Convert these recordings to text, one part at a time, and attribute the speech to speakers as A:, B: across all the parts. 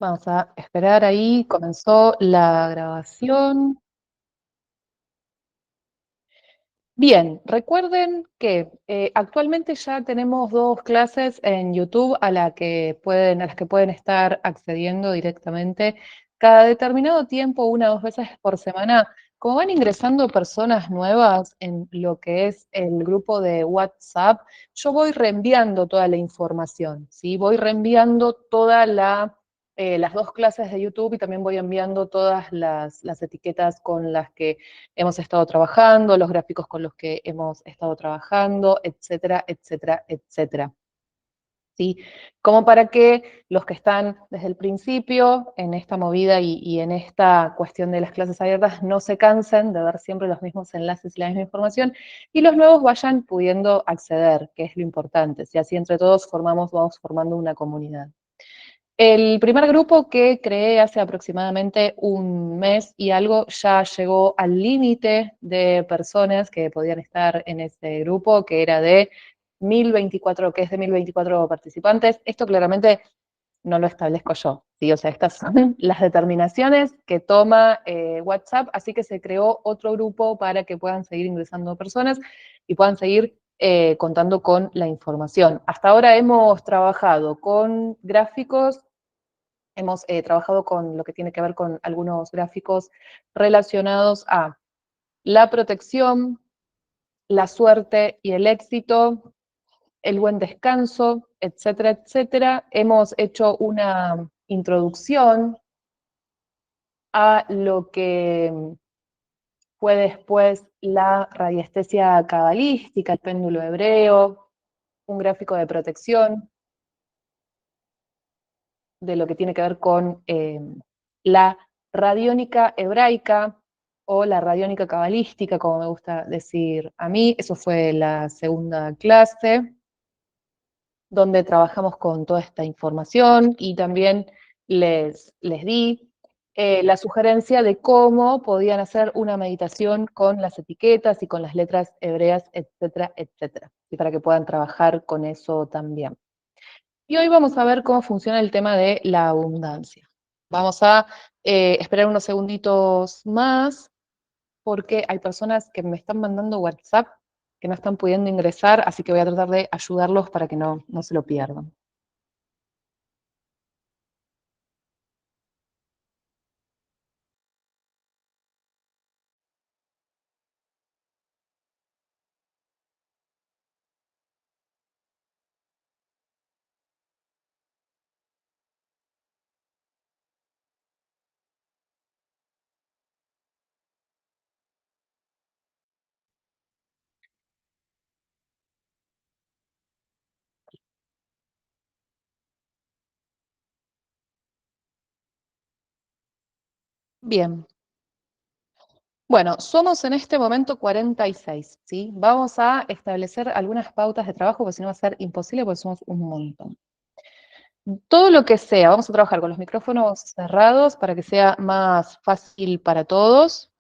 A: Vamos a esperar ahí, comenzó la grabación. Bien, recuerden que actualmente ya tenemos dos clases en YouTube a las que pueden estar accediendo directamente cada determinado tiempo, una o dos veces por semana. Como van ingresando personas nuevas en lo que es el grupo de WhatsApp, yo voy reenviando toda la información, ¿sí? Voy reenviando las dos clases de YouTube y también voy enviando todas las etiquetas con las que hemos estado trabajando, los gráficos con los que hemos estado trabajando, etcétera, etcétera, etcétera. ¿Sí? Como para que los que están desde el principio en esta movida y en esta cuestión de las clases abiertas no se cansen de ver siempre los mismos enlaces y la misma información, y los nuevos vayan pudiendo acceder, que es lo importante. Si así entre todos vamos formando una comunidad. El primer grupo que creé hace aproximadamente un mes y algo ya llegó al límite de personas que podían estar en ese grupo, que era de 1024, que es de 1024 participantes. Esto claramente no lo establezco yo, ¿sí? O sea, estas son las determinaciones que toma WhatsApp, así que se creó otro grupo para que puedan seguir ingresando personas y puedan seguir contando con la información. Hasta ahora hemos trabajado con gráficos. Hemos trabajado con lo que tiene que ver con algunos gráficos relacionados a la protección, la suerte y el éxito, el buen descanso, etcétera, etcétera. Hemos hecho una introducción a lo que fue después la radiestesia cabalística, el péndulo hebreo, un gráfico de protección, de lo que tiene que ver con la radiónica hebraica o la radiónica cabalística, como me gusta decir a mí. Eso fue la segunda clase, donde trabajamos con toda esta información y también les di la sugerencia de cómo podían hacer una meditación con las etiquetas y con las letras hebreas, etcétera, etcétera, y para que puedan trabajar con eso también. Y hoy vamos a ver cómo funciona el tema de la abundancia. Vamos a esperar unos segunditos más porque hay personas que me están mandando WhatsApp que no están pudiendo ingresar, así que voy a tratar de ayudarlos para que no se lo pierdan. Bien. Bueno, somos en este momento 46, ¿sí? Vamos a establecer algunas pautas de trabajo, porque si no va a ser imposible, porque somos un montón. Todo lo que sea, vamos a trabajar con los micrófonos cerrados para que sea más fácil para todos.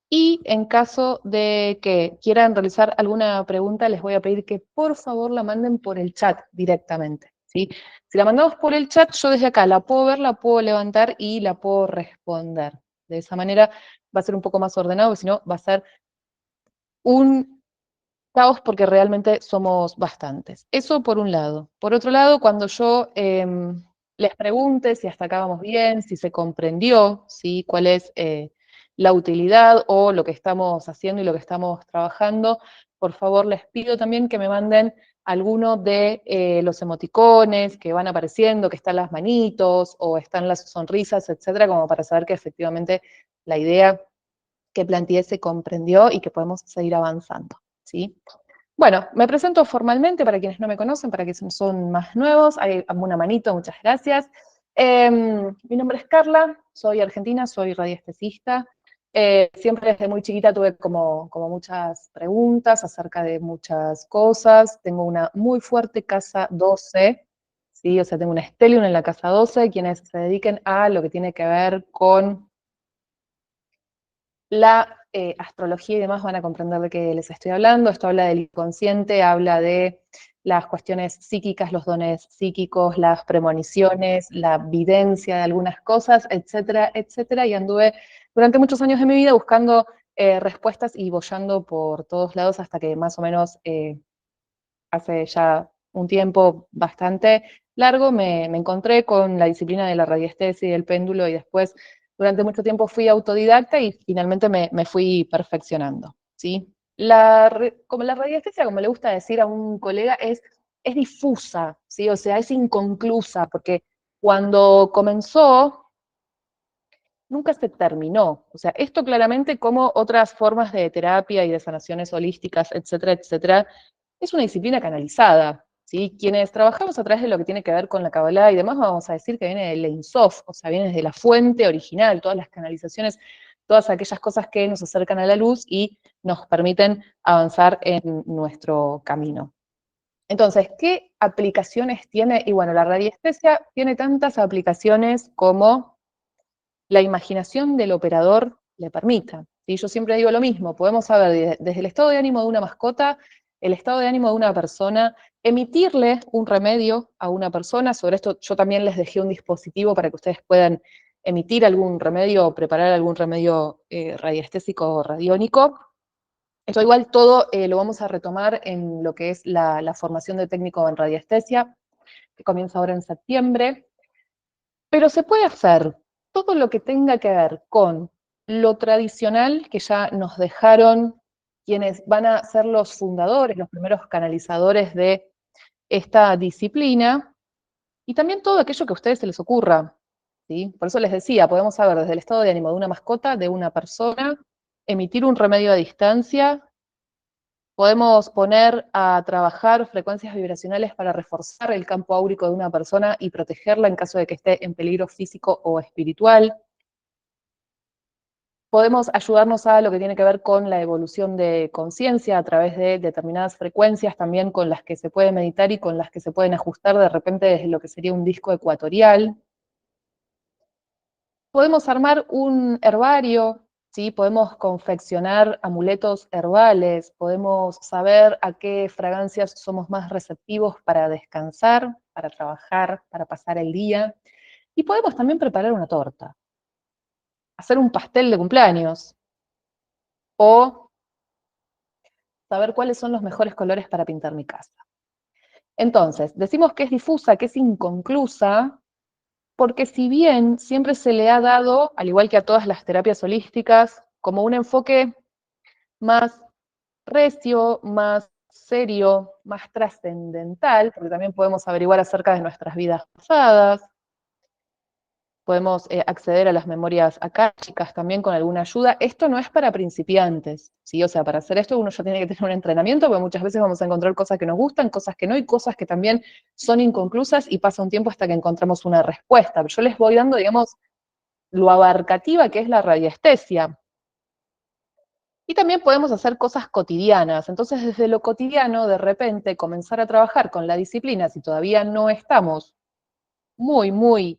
A: Y en caso de que quieran realizar alguna pregunta, les voy a pedir que por favor la manden por el chat directamente, ¿sí? Si la mandamos por el chat, yo desde acá la puedo ver, la puedo levantar y la puedo responder. De esa manera va a ser un poco más ordenado, porque si no va a ser un caos porque realmente somos bastantes. Eso por un lado. Por otro lado, cuando yo les pregunte si hasta acá vamos bien, si se comprendió, ¿sí? Cuál es la utilidad o lo que estamos haciendo y lo que estamos trabajando, por favor les pido también que me manden alguno de los emoticones que van apareciendo, que están las manitos o están las sonrisas, etcétera, como para saber que efectivamente la idea que planteé se comprendió y que podemos seguir avanzando, ¿sí? Bueno, me presento formalmente para quienes no me conocen, para quienes son más nuevos. Hay una manito, muchas gracias. Mi nombre es Carla, soy argentina, soy radiestesista. Siempre desde muy chiquita tuve como muchas preguntas acerca de muchas cosas. Tengo una muy fuerte casa 12, ¿sí? O sea, tengo un stellium en la casa 12, quienes se dediquen a lo que tiene que ver con la astrología y demás van a comprender de qué les estoy hablando. Esto habla del inconsciente, habla de las cuestiones psíquicas, los dones psíquicos, las premoniciones, la videncia de algunas cosas, etcétera, etcétera, y anduve durante muchos años de mi vida buscando respuestas y boyando por todos lados hasta que más o menos hace ya un tiempo bastante largo me encontré con la disciplina de la radiestesia y del péndulo y después durante mucho tiempo fui autodidacta y finalmente me fui perfeccionando, ¿sí? Como la radiestesia, como le gusta decir a un colega, es difusa, ¿sí? O sea, es inconclusa, porque cuando comenzó nunca se terminó. O sea, esto claramente, como otras formas de terapia y de sanaciones holísticas, etcétera, etcétera, es una disciplina canalizada, ¿sí? Quienes trabajamos a través de lo que tiene que ver con la Kabbalah y demás, vamos a decir que viene del Ein Sof, o sea, viene desde la fuente original, todas las canalizaciones, todas aquellas cosas que nos acercan a la luz y nos permiten avanzar en nuestro camino. Entonces, ¿qué aplicaciones tiene? Y bueno, la radiestesia tiene tantas aplicaciones como la imaginación del operador le permita. ¿Sí? Yo siempre digo lo mismo, podemos saber desde el estado de ánimo de una mascota, el estado de ánimo de una persona, emitirle un remedio a una persona. Sobre esto yo también les dejé un dispositivo para que ustedes puedan emitir algún remedio o preparar algún remedio radiestésico o radiónico. Esto igual todo lo vamos a retomar en lo que es la formación de técnico en radiestesia, que comienza ahora en septiembre. Pero se puede hacer todo lo que tenga que ver con lo tradicional que ya nos dejaron quienes van a ser los fundadores, los primeros canalizadores de esta disciplina, y también todo aquello que a ustedes se les ocurra, ¿sí? Por eso les decía, podemos saber desde el estado de ánimo de una mascota, de una persona, emitir un remedio a distancia. Podemos poner a trabajar frecuencias vibracionales para reforzar el campo áurico de una persona y protegerla en caso de que esté en peligro físico o espiritual. Podemos ayudarnos a lo que tiene que ver con la evolución de conciencia a través de determinadas frecuencias también con las que se puede meditar y con las que se pueden ajustar de repente desde lo que sería un disco ecuatorial. Podemos armar un herbario, ¿sí? Podemos confeccionar amuletos herbales, podemos saber a qué fragancias somos más receptivos para descansar, para trabajar, para pasar el día. Y podemos también preparar una torta, hacer un pastel de cumpleaños o saber cuáles son los mejores colores para pintar mi casa. Entonces, decimos que es difusa, que es inconclusa, porque si bien siempre se le ha dado, al igual que a todas las terapias holísticas, como un enfoque más recio, más serio, más trascendental, porque también podemos averiguar acerca de nuestras vidas pasadas, podemos acceder a las memorias akáshicas también con alguna ayuda. Esto no es para principiantes, ¿sí? O sea, para hacer esto uno ya tiene que tener un entrenamiento, porque muchas veces vamos a encontrar cosas que nos gustan, cosas que no, y cosas que también son inconclusas y pasa un tiempo hasta que encontramos una respuesta. Pero yo les voy dando, digamos, lo abarcativa que es la radiestesia. Y también podemos hacer cosas cotidianas. Entonces, desde lo cotidiano, de repente, comenzar a trabajar con la disciplina, si todavía no estamos muy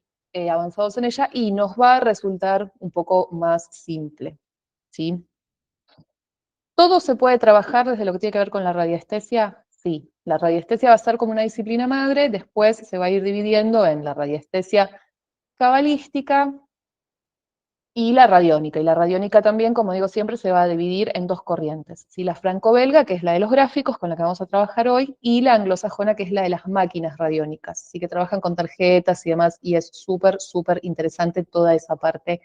A: avanzados en ella, y nos va a resultar un poco más simple, ¿sí? ¿Todo se puede trabajar desde lo que tiene que ver con la radiestesia? Sí. La radiestesia va a ser como una disciplina madre, después se va a ir dividiendo en la radiestesia cabalística, y la radiónica. Y la radiónica también, como digo siempre, se va a dividir en dos corrientes. ¿Sí? La franco-belga, que es la de los gráficos, con la que vamos a trabajar hoy, y la anglosajona, que es la de las máquinas radiónicas. Así que trabajan con tarjetas y demás, y es súper interesante toda esa parte.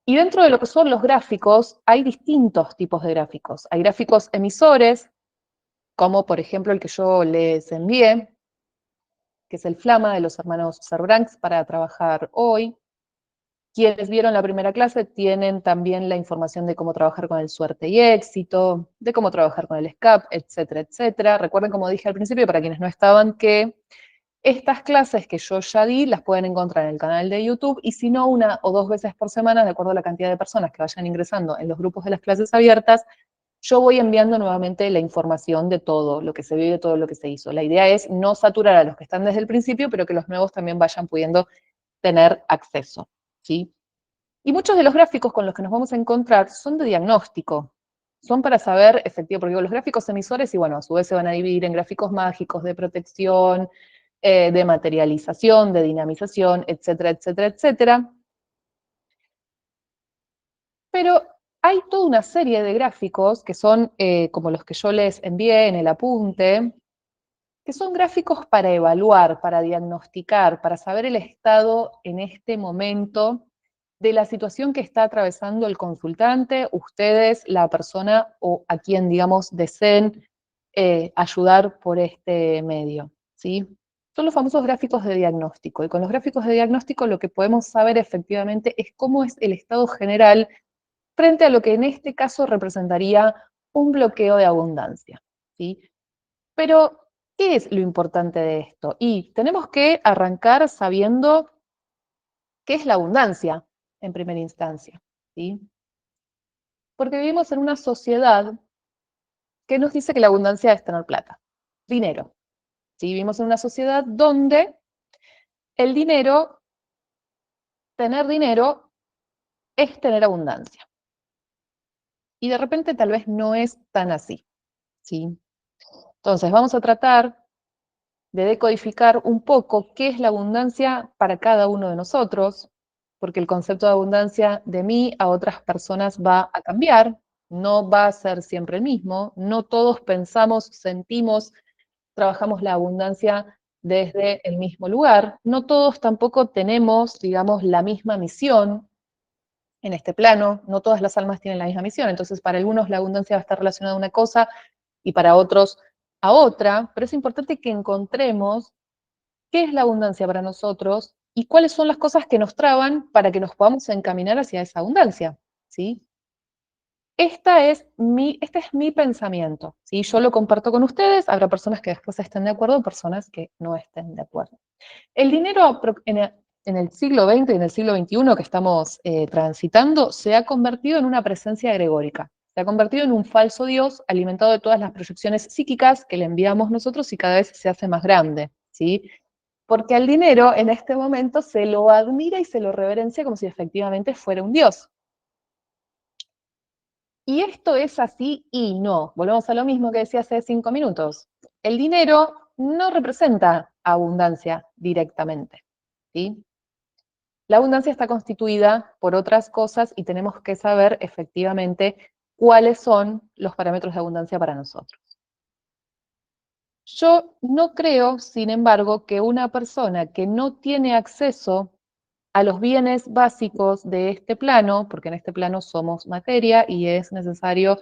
A: Y dentro de lo que son los gráficos, hay distintos tipos de gráficos. Hay gráficos emisores, como por ejemplo el que yo les envié, que es el Flama de los hermanos Cerbranx para trabajar hoy. Quienes vieron la primera clase tienen también la información de cómo trabajar con el suerte y éxito, de cómo trabajar con el escape, etcétera, etcétera. Recuerden, como dije al principio, para quienes no estaban, que estas clases que yo ya di las pueden encontrar en el canal de YouTube, y si no, una o dos veces por semana, de acuerdo a la cantidad de personas que vayan ingresando en los grupos de las clases abiertas, yo voy enviando nuevamente la información de todo lo que se vio y de todo lo que se hizo. La idea es no saturar a los que están desde el principio, pero que los nuevos también vayan pudiendo tener acceso, ¿sí? Y muchos de los gráficos con los que nos vamos a encontrar son de diagnóstico. son para saber, efectivamente, porque los gráficos emisores, y bueno, a su vez se van a dividir en gráficos mágicos, de protección, de materialización, de dinamización, etcétera, etcétera, etcétera. Pero hay toda una serie de gráficos que son como los que yo les envié en el apunte, que son gráficos para evaluar, para diagnosticar, para saber el estado en este momento de la situación que está atravesando el consultante, ustedes, la persona o a quien, digamos, deseen ayudar por este medio, ¿sí? Son los famosos gráficos de diagnóstico. Y con los gráficos de diagnóstico lo que podemos saber efectivamente es cómo es el estado general frente a lo que en este caso representaría un bloqueo de abundancia, ¿sí? Pero, ¿qué es lo importante de esto? Y tenemos que arrancar sabiendo qué es la abundancia en primera instancia, ¿sí? Porque vivimos en una sociedad que nos dice que la abundancia es tener plata, dinero, ¿sí? Vivimos en una sociedad donde el dinero, tener dinero, es tener abundancia. Y de repente tal vez no es tan así, ¿sí? Entonces vamos a tratar de decodificar un poco qué es la abundancia para cada uno de nosotros, porque el concepto de abundancia de mí a otras personas va a cambiar, no va a ser siempre el mismo, no todos pensamos, sentimos, trabajamos la abundancia desde el mismo lugar, no todos tampoco tenemos, digamos, la misma misión en este plano, no todas las almas tienen la misma misión, entonces para algunos la abundancia va a estar relacionada a una cosa y para otros a otra, pero es importante que encontremos qué es la abundancia para nosotros y cuáles son las cosas que nos traban para que nos podamos encaminar hacia esa abundancia, ¿sí? Este es mi pensamiento, ¿sí? Yo lo comparto con ustedes, habrá personas que después estén de acuerdo, personas que no estén de acuerdo. El dinero en el siglo XX y en el siglo XXI que estamos transitando se ha convertido en una presencia gregórica, se ha convertido en un falso Dios alimentado de todas las proyecciones psíquicas que le enviamos nosotros y cada vez se hace más grande, ¿sí? Porque al dinero en este momento se lo admira y se lo reverencia como si efectivamente fuera un dios. Y esto es así y no. Volvemos a lo mismo que decía hace 5 minutos. El dinero no representa abundancia directamente, ¿sí? La abundancia está constituida por otras cosas y tenemos que saber efectivamente cuáles son los parámetros de abundancia para nosotros. Yo no creo, sin embargo, que una persona que no tiene acceso a los bienes básicos de este plano, porque en este plano somos materia y es necesario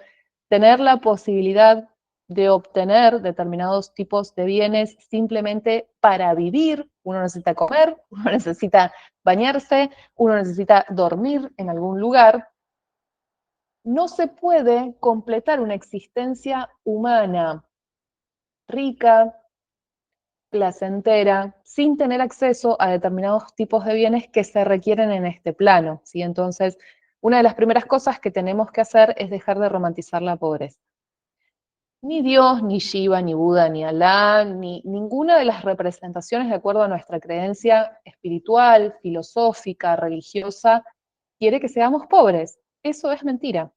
A: tener la posibilidad de obtener determinados tipos de bienes simplemente para vivir. Uno necesita comer, uno necesita bañarse, uno necesita dormir en algún lugar. No se puede completar una existencia humana rica, placentera, sin tener acceso a determinados tipos de bienes que se requieren en este plano, ¿sí? Entonces, una de las primeras cosas que tenemos que hacer es dejar de romantizar la pobreza. Ni Dios, ni Shiva, ni Buda, ni Alá, ni ninguna de las representaciones de acuerdo a nuestra creencia espiritual, filosófica, religiosa, quiere que seamos pobres. Eso es mentira.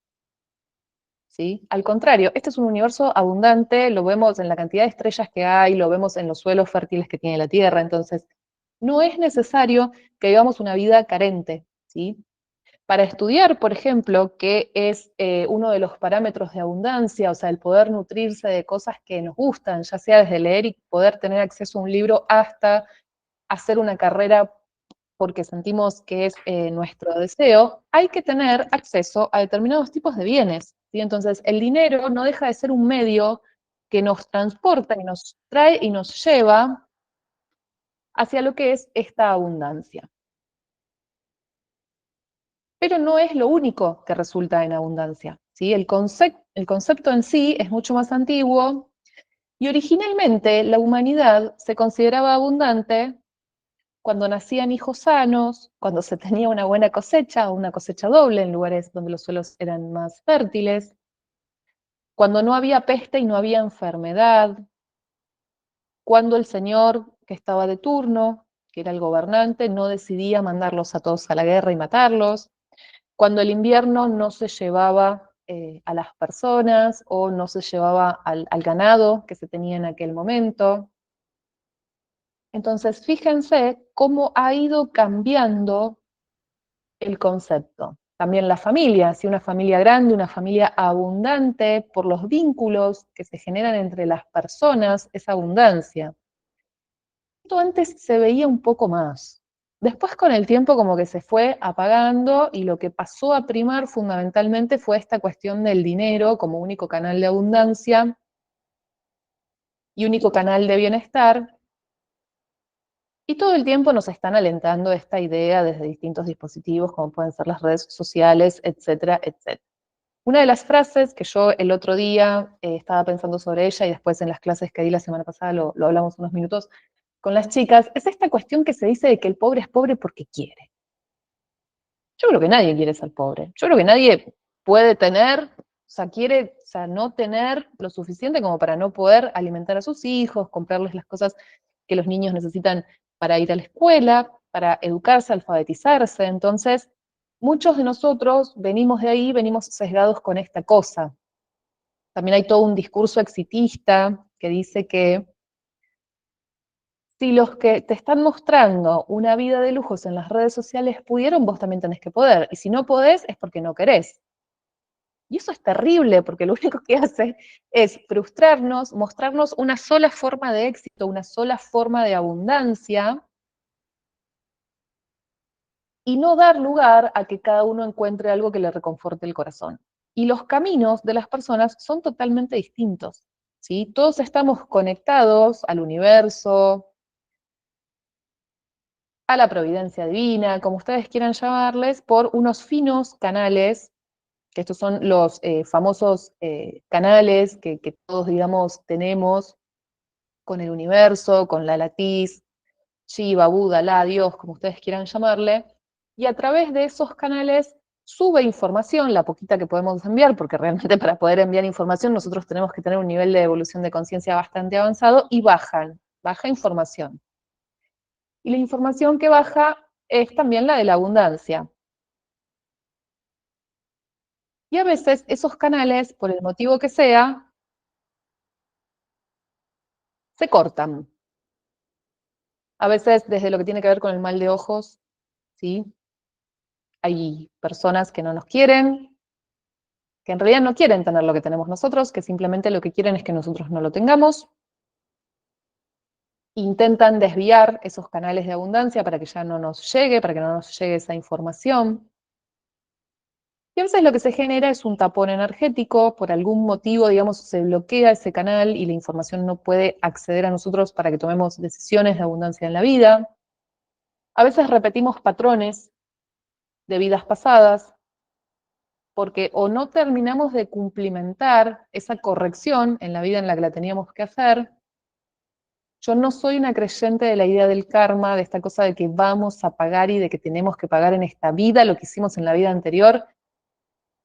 A: ¿Sí? Al contrario, este es un universo abundante, lo vemos en la cantidad de estrellas que hay, lo vemos en los suelos fértiles que tiene la Tierra, entonces no es necesario que vivamos una vida carente, ¿sí? Para estudiar, por ejemplo, qué es uno de los parámetros de abundancia, o sea, el poder nutrirse de cosas que nos gustan, ya sea desde leer y poder tener acceso a un libro hasta hacer una carrera porque sentimos que es nuestro deseo, hay que tener acceso a determinados tipos de bienes, ¿sí? Entonces, el dinero no deja de ser un medio que nos transporta y nos trae y nos lleva hacia lo que es esta abundancia. Pero no es lo único que resulta en abundancia, ¿sí? El concepto en sí es mucho más antiguo y originalmente la humanidad se consideraba abundante cuando nacían hijos sanos, cuando se tenía una buena cosecha o una cosecha doble en lugares donde los suelos eran más fértiles, cuando no había peste y no había enfermedad, cuando el señor que estaba de turno, que era el gobernante, no decidía mandarlos a todos a la guerra y matarlos, cuando el invierno no se llevaba a las personas o no se llevaba al ganado que se tenía en aquel momento. Entonces, fíjense cómo ha ido cambiando el concepto. También la familia, si una familia grande, una familia abundante, por los vínculos que se generan entre las personas, es abundancia. Esto antes se veía un poco más. Después con el tiempo como que se fue apagando y lo que pasó a primar fundamentalmente fue esta cuestión del dinero como único canal de abundancia y único canal de bienestar. Y todo el tiempo nos están alentando esta idea desde distintos dispositivos, como pueden ser las redes sociales, etcétera, etcétera. Una de las frases que yo el otro día estaba pensando sobre ella y después en las clases que di la semana pasada lo hablamos unos minutos con las chicas, es esta cuestión que se dice de que el pobre es pobre porque quiere. Yo creo que nadie quiere ser pobre. Yo creo que nadie puede tener, o sea, quiere, o sea, no tener lo suficiente como para no poder alimentar a sus hijos, comprarles las cosas que los niños necesitan para ir a la escuela, para educarse, alfabetizarse. Entonces, muchos de nosotros venimos de ahí, venimos sesgados con esta cosa. También hay todo un discurso exitista que dice que si los que te están mostrando una vida de lujos en las redes sociales pudieron, vos también tenés que poder. Y si no podés, es porque no querés. Y eso es terrible, porque lo único que hace es frustrarnos, mostrarnos una sola forma de éxito, una sola forma de abundancia, y no dar lugar a que cada uno encuentre algo que le reconforte el corazón. Y los caminos de las personas son totalmente distintos, ¿sí? Todos estamos conectados al universo, a la providencia divina, como ustedes quieran llamarles, por unos finos canales, que estos son los famosos canales que todos, digamos, tenemos con el universo, con la latiz, Shiva, Buda, Alá, Dios, como ustedes quieran llamarle, y a través de esos canales sube información, la poquita que podemos enviar, porque realmente para poder enviar información nosotros tenemos que tener un nivel de evolución de conciencia bastante avanzado, y baja información. Y la información que baja es también la de la abundancia. Y a veces esos canales, por el motivo que sea, se cortan. A veces desde lo que tiene que ver con el mal de ojos, ¿sí? Hay personas que no nos quieren, que en realidad no quieren tener lo que tenemos nosotros, que simplemente lo que quieren es que nosotros no lo tengamos. Intentan desviar esos canales de abundancia para que ya no nos llegue, para que no nos llegue esa información. Y a veces lo que se genera es un tapón energético, por algún motivo, digamos, se bloquea ese canal y la información no puede acceder a nosotros para que tomemos decisiones de abundancia en la vida. A veces repetimos patrones de vidas pasadas, porque o no terminamos de cumplimentar esa corrección en la vida en la que la teníamos que hacer. Yo no soy una creyente de la idea del karma, de esta cosa de que vamos a pagar y de que tenemos que pagar en esta vida lo que hicimos en la vida anterior.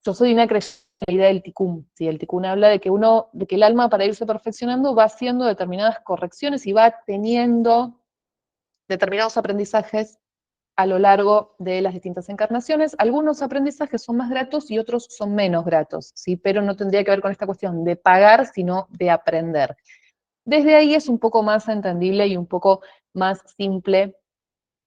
A: Yo soy una creyente de la idea del tikkun. ¿Sí? El tikkun habla de que el alma para irse perfeccionando va haciendo determinadas correcciones y va teniendo determinados aprendizajes a lo largo de las distintas encarnaciones. Algunos aprendizajes son más gratos y otros son menos gratos, ¿sí? Pero no tendría que ver con esta cuestión de pagar, sino de aprender. Desde ahí es un poco más entendible y un poco más simple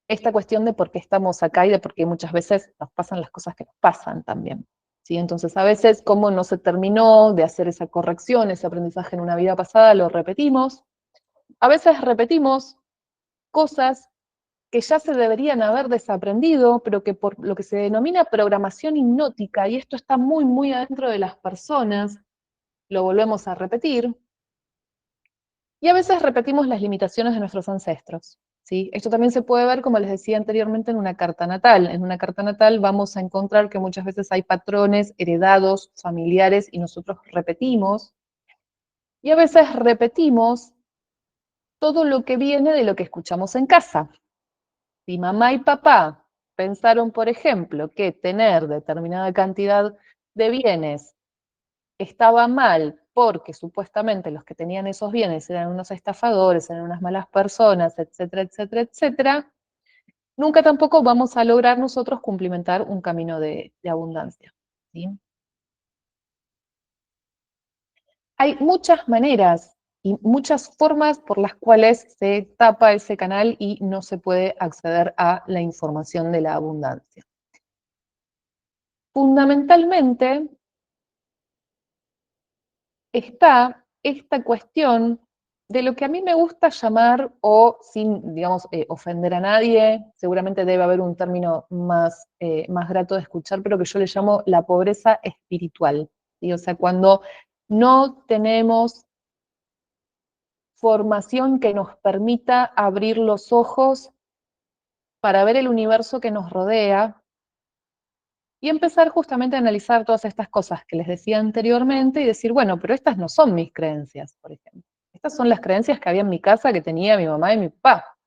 A: esta cuestión de por qué estamos acá y de por qué muchas veces nos pasan las cosas que nos pasan también. ¿Sí? Entonces, a veces, como no se terminó de hacer esa corrección, ese aprendizaje en una vida pasada, lo repetimos. A veces repetimos cosas que ya se deberían haber desaprendido, pero que por lo que se denomina programación hipnótica, y esto está muy, muy adentro de las personas, lo volvemos a repetir. Y a veces repetimos las limitaciones de nuestros ancestros. ¿Sí? Esto también se puede ver, como les decía anteriormente, en una carta natal. En una carta natal vamos a encontrar que muchas veces hay patrones heredados, familiares, y nosotros repetimos. Y a veces repetimos todo lo que viene de lo que escuchamos en casa. Si mamá y papá pensaron, por ejemplo, que tener determinada cantidad de bienes estaba mal porque supuestamente los que tenían esos bienes eran unos estafadores, eran unas malas personas, etcétera, etcétera, etcétera, nunca tampoco vamos a lograr nosotros cumplimentar un camino de abundancia. ¿Sí? Hay muchas maneras y muchas formas por las cuales se tapa ese canal y no se puede acceder a la información de la abundancia. Fundamentalmente está esta cuestión de lo que a mí me gusta llamar, o sin, digamos, ofender a nadie, seguramente debe haber un término más grato de escuchar, pero que yo le llamo la pobreza espiritual. ¿Sí? O sea, cuando no tenemos formación que nos permita abrir los ojos para ver el universo que nos rodea y empezar justamente a analizar todas estas cosas que les decía anteriormente y decir, bueno, pero estas no son mis creencias, por ejemplo. Estas son las creencias que había en mi casa, que tenía mi mamá y mi papá.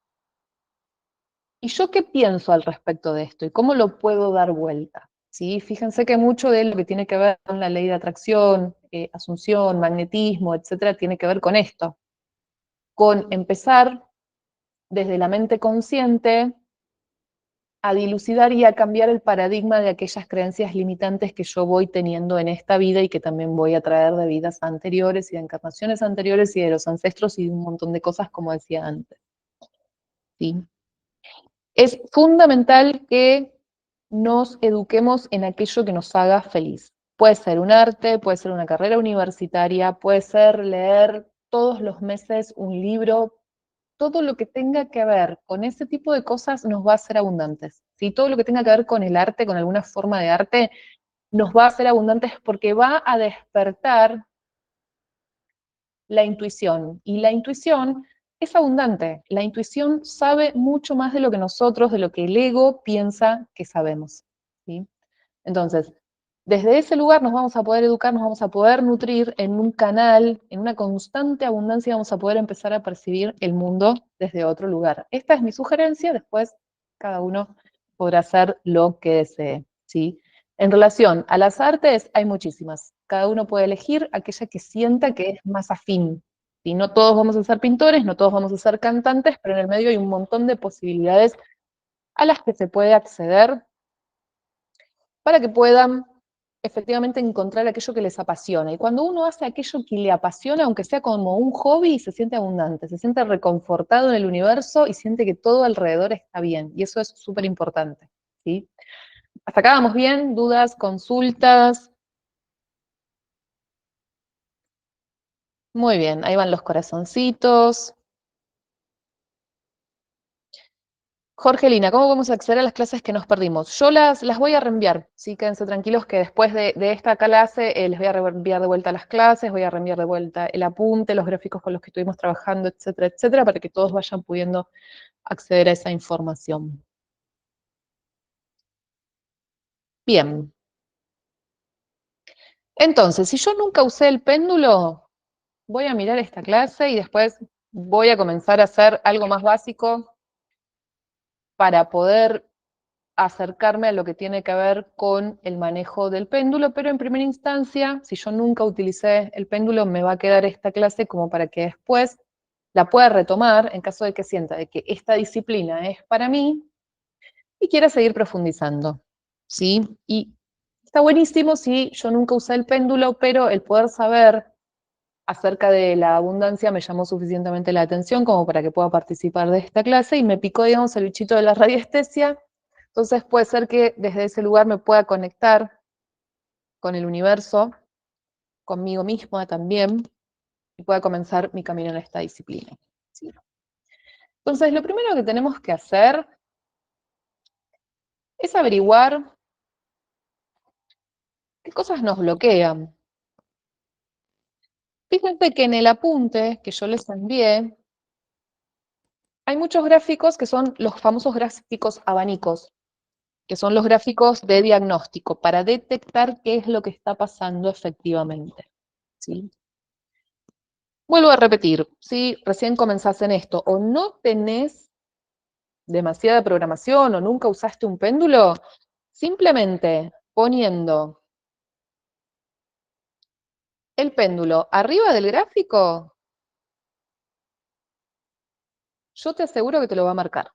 A: ¿Y yo qué pienso al respecto de esto? ¿Y cómo lo puedo dar vuelta? ¿Sí? Fíjense que mucho de lo que tiene que ver con la ley de atracción, asunción, magnetismo, etcétera, tiene que ver con esto, con empezar desde la mente consciente a dilucidar y a cambiar el paradigma de aquellas creencias limitantes que yo voy teniendo en esta vida y que también voy a traer de vidas anteriores y de encarnaciones anteriores y de los ancestros y de un montón de cosas, como decía antes. ¿Sí? Es fundamental que nos eduquemos en aquello que nos haga feliz. Puede ser un arte, puede ser una carrera universitaria, puede ser leer todos los meses un libro. Todo lo que tenga que ver con ese tipo de cosas nos va a hacer abundantes. ¿Sí? Todo lo que tenga que ver con el arte, con alguna forma de arte, nos va a hacer abundantes porque va a despertar la intuición. Y la intuición es abundante. La intuición sabe mucho más de lo que nosotros, de lo que el ego piensa que sabemos. ¿Sí? Entonces, desde ese lugar nos vamos a poder educar, nos vamos a poder nutrir en un canal, en una constante abundancia, vamos a poder empezar a percibir el mundo desde otro lugar. Esta es mi sugerencia, después cada uno podrá hacer lo que desee, ¿sí? En relación a las artes, hay muchísimas. Cada uno puede elegir aquella que sienta que es más afín. ¿Sí? No todos vamos a ser pintores, no todos vamos a ser cantantes, pero en el medio hay un montón de posibilidades a las que se puede acceder para que puedan efectivamente encontrar aquello que les apasiona. Y cuando uno hace aquello que le apasiona, aunque sea como un hobby, se siente abundante, se siente reconfortado en el universo y siente que todo alrededor está bien. Y eso es súper importante. ¿Sí? Hasta acá vamos bien, dudas, consultas. Muy bien, ahí van los corazoncitos. Jorgelina, ¿cómo vamos a acceder a las clases que nos perdimos? Yo las voy a reenviar, sí, quédense tranquilos que después de esta clase les voy a reenviar de vuelta las clases, voy a reenviar de vuelta el apunte, los gráficos con los que estuvimos trabajando, etcétera, etcétera, para que todos vayan pudiendo acceder a esa información. Bien. Entonces, si yo nunca usé el péndulo, voy a mirar esta clase y después voy a comenzar a hacer algo más básico para poder acercarme a lo que tiene que ver con el manejo del péndulo, pero en primera instancia, si yo nunca utilicé el péndulo, me va a quedar esta clase como para que después la pueda retomar en caso de que sienta de que esta disciplina es para mí y quiera seguir profundizando, ¿sí? Y está buenísimo si yo nunca usé el péndulo, pero el poder saber acerca de la abundancia me llamó suficientemente la atención como para que pueda participar de esta clase y me picó, digamos, el bichito de la radiestesia. Entonces puede ser que desde ese lugar me pueda conectar con el universo, conmigo misma también, y pueda comenzar mi camino en esta disciplina. ¿Sí? Entonces, lo primero que tenemos que hacer es averiguar qué cosas nos bloquean. Fíjense que en el apunte que yo les envié, hay muchos gráficos que son los famosos gráficos abanicos, que son los gráficos de diagnóstico, para detectar qué es lo que está pasando efectivamente. ¿Sí? Vuelvo a repetir, si recién comenzás en esto, o no tenés demasiada programación, o nunca usaste un péndulo, simplemente poniendo el péndulo arriba del gráfico, yo te aseguro que te lo va a marcar.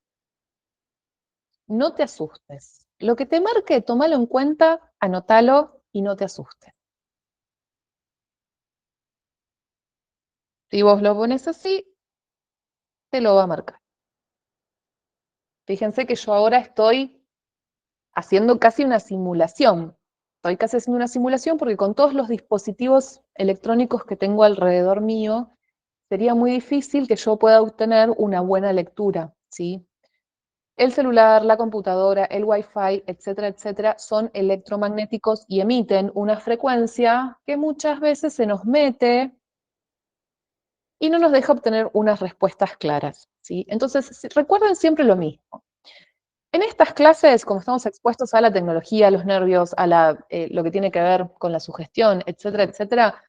A: No te asustes. Lo que te marque, tómalo en cuenta, anótalo y no te asustes. Si vos lo pones así, te lo va a marcar. Fíjense que yo ahora estoy haciendo casi una simulación. Estoy casi haciendo una simulación porque con todos los dispositivos electrónicos que tengo alrededor mío, sería muy difícil que yo pueda obtener una buena lectura, ¿sí? El celular, la computadora, el Wi-Fi, etcétera, etcétera, son electromagnéticos y emiten una frecuencia que muchas veces se nos mete y no nos deja obtener unas respuestas claras, ¿sí? Entonces, recuerden siempre lo mismo. En estas clases, como estamos expuestos a la tecnología, a los nervios, a lo que tiene que ver con la sugestión, etcétera, etcétera,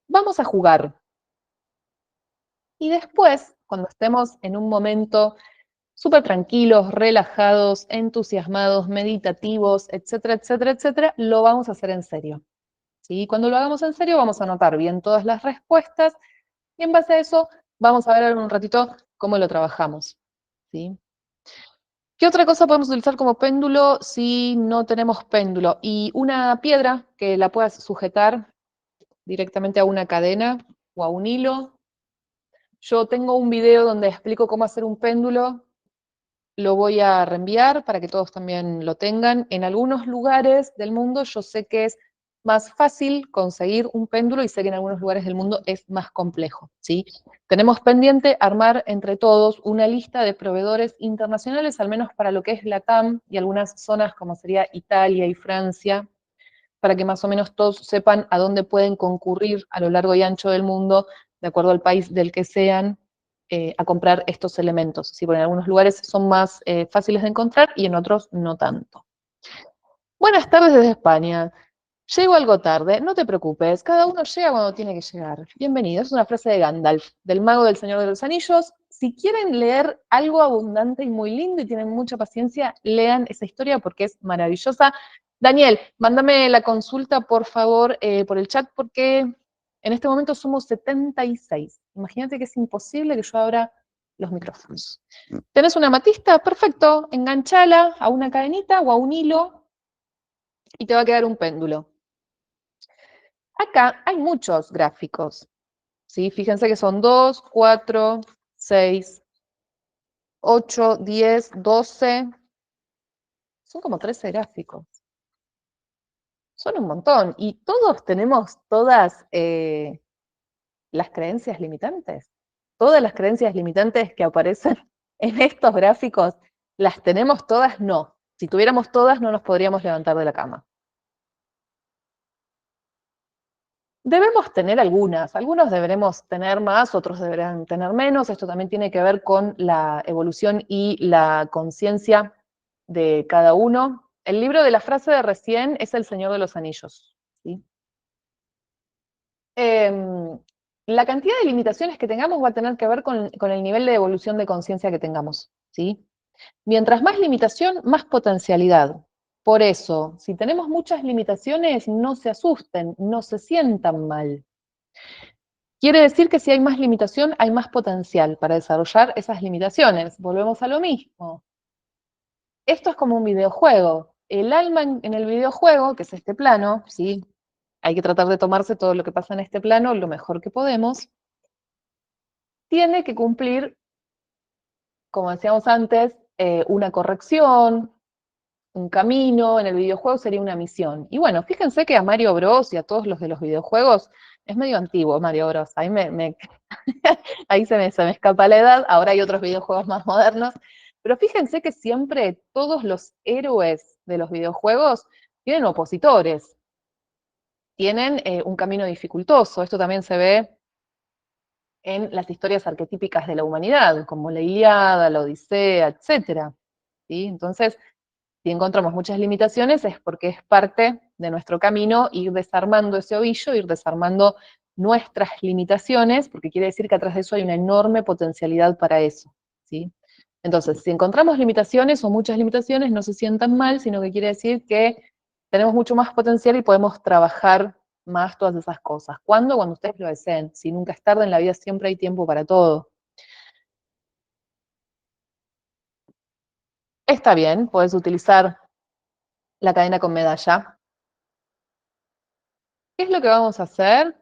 A: vamos a jugar. Y después, cuando estemos en un momento súper tranquilos, relajados, entusiasmados, meditativos, etcétera, etcétera, etcétera, lo vamos a hacer en serio. ¿Sí? Cuando lo hagamos en serio, vamos a anotar bien todas las respuestas y en base a eso vamos a ver en un ratito cómo lo trabajamos. ¿Sí? ¿Qué otra cosa podemos utilizar como péndulo si no tenemos péndulo? Y una piedra que la puedas sujetar directamente a una cadena o a un hilo. Yo tengo un video donde explico cómo hacer un péndulo, lo voy a reenviar para que todos también lo tengan. En algunos lugares del mundo yo sé que es más fácil conseguir un péndulo y sé que en algunos lugares del mundo es más complejo, ¿sí? Tenemos pendiente armar entre todos una lista de proveedores internacionales, al menos para lo que es LATAM y algunas zonas como sería Italia y Francia, para que más o menos todos sepan a dónde pueden concurrir a lo largo y ancho del mundo, de acuerdo al país del que sean, a comprar estos elementos. ¿Sí? Porque en algunos lugares son más fáciles de encontrar y en otros no tanto. Buenas tardes desde España. Llego algo tarde, no te preocupes, cada uno llega cuando tiene que llegar. Bienvenido, es una frase de Gandalf, del mago del Señor de los Anillos. Si quieren leer algo abundante y muy lindo y tienen mucha paciencia, lean esa historia porque es maravillosa. Daniel, mándame la consulta, por favor, por el chat, porque en este momento somos 76. Imagínate que es imposible que yo abra los micrófonos. ¿Tenés una matista? Perfecto, enganchala a una cadenita o a un hilo y te va a quedar un péndulo. Acá hay muchos gráficos, ¿sí? Fíjense que son 2, 4, 6, 8, 10, 12. Son como 13 gráficos. Son un montón. Y todos tenemos todas las creencias limitantes. Todas las creencias limitantes que aparecen en estos gráficos, ¿las tenemos todas? No. Si tuviéramos todas, no nos podríamos levantar de la cama. Debemos tener algunos deberemos tener más, otros deberán tener menos. Esto también tiene que ver con la evolución y la conciencia de cada uno. El libro de la frase de recién es El Señor de los Anillos. ¿Sí? La cantidad de limitaciones que tengamos va a tener que ver con el nivel de evolución de conciencia que tengamos. ¿Sí? Mientras más limitación, más potencialidad. Por eso, si tenemos muchas limitaciones, no se asusten, no se sientan mal. Quiere decir que si hay más limitación, hay más potencial para desarrollar esas limitaciones. Volvemos a lo mismo. Esto es como un videojuego. El alma en el videojuego, que es este plano, ¿sí? Hay que tratar de tomarse todo lo que pasa en este plano lo mejor que podemos, tiene que cumplir, como decíamos antes, una corrección, un camino. En el videojuego sería una misión. Y bueno, fíjense que a Mario Bros. Y a todos los de los videojuegos, es medio antiguo Mario Bros. Ahí ahí se me escapa la edad, ahora hay otros videojuegos más modernos, pero fíjense que siempre todos los héroes de los videojuegos tienen opositores, tienen un camino dificultoso. Esto también se ve en las historias arquetípicas de la humanidad, como la Ilíada, la Odisea, etcétera. ¿Sí? Entonces, si encontramos muchas limitaciones es porque es parte de nuestro camino ir desarmando ese ovillo, ir desarmando nuestras limitaciones, porque quiere decir que atrás de eso hay una enorme potencialidad para eso, ¿sí? Entonces, si encontramos limitaciones o muchas limitaciones, no se sientan mal, sino que quiere decir que tenemos mucho más potencial y podemos trabajar más todas esas cosas. ¿Cuándo? Cuando ustedes lo deseen. Si nunca es tarde, en la vida siempre hay tiempo para todo. Está bien, puedes utilizar la cadena con medalla. ¿Qué es lo que vamos a hacer?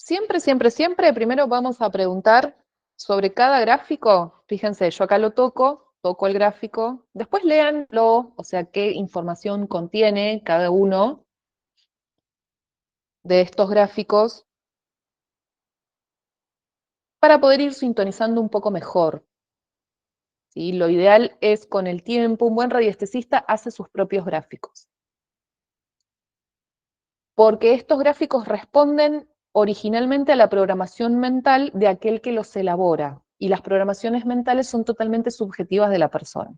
A: Siempre, siempre, siempre, primero vamos a preguntar sobre cada gráfico. Fíjense, yo acá lo toco el gráfico, después léanlo, o sea, qué información contiene cada uno de estos gráficos para poder ir sintonizando un poco mejor. ¿Sí? Lo ideal es con el tiempo, un buen radiestesista hace sus propios gráficos. Porque estos gráficos responden originalmente a la programación mental de aquel que los elabora, y las programaciones mentales son totalmente subjetivas de la persona.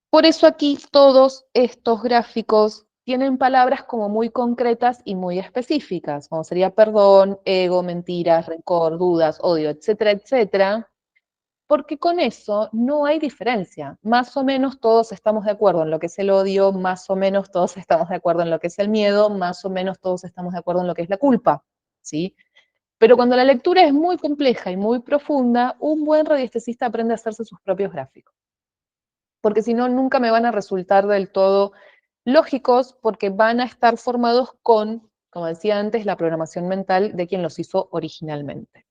A: Por eso aquí todos estos gráficos tienen palabras como muy concretas y muy específicas, como sería perdón, ego, mentiras, rencor, dudas, odio, etcétera, etcétera, porque con eso no hay diferencia. Más o menos todos estamos de acuerdo en lo que es el odio, más o menos todos estamos de acuerdo en lo que es el miedo, más o menos todos estamos de acuerdo en lo que es la culpa, ¿sí? Pero cuando la lectura es muy compleja y muy profunda, un buen radiestesista aprende a hacerse sus propios gráficos. Porque si no, nunca me van a resultar del todo lógicos, porque van a estar formados con, como decía antes, la programación mental de quien los hizo originalmente.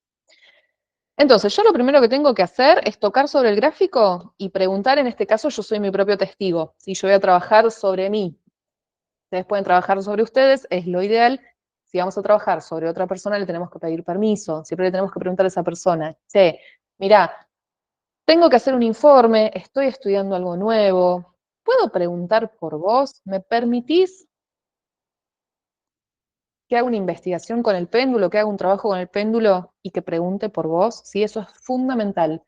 A: Entonces, yo lo primero que tengo que hacer es tocar sobre el gráfico y preguntar, en este caso yo soy mi propio testigo, si yo voy a trabajar sobre mí, ustedes pueden trabajar sobre ustedes, es lo ideal. Si vamos a trabajar sobre otra persona, le tenemos que pedir permiso, siempre le tenemos que preguntar a esa persona, che, mirá, tengo que hacer un informe, estoy estudiando algo nuevo, ¿puedo preguntar por vos? ¿Me permitís que haga una investigación con el péndulo, que haga un trabajo con el péndulo y que pregunte por vos? Sí, eso es fundamental.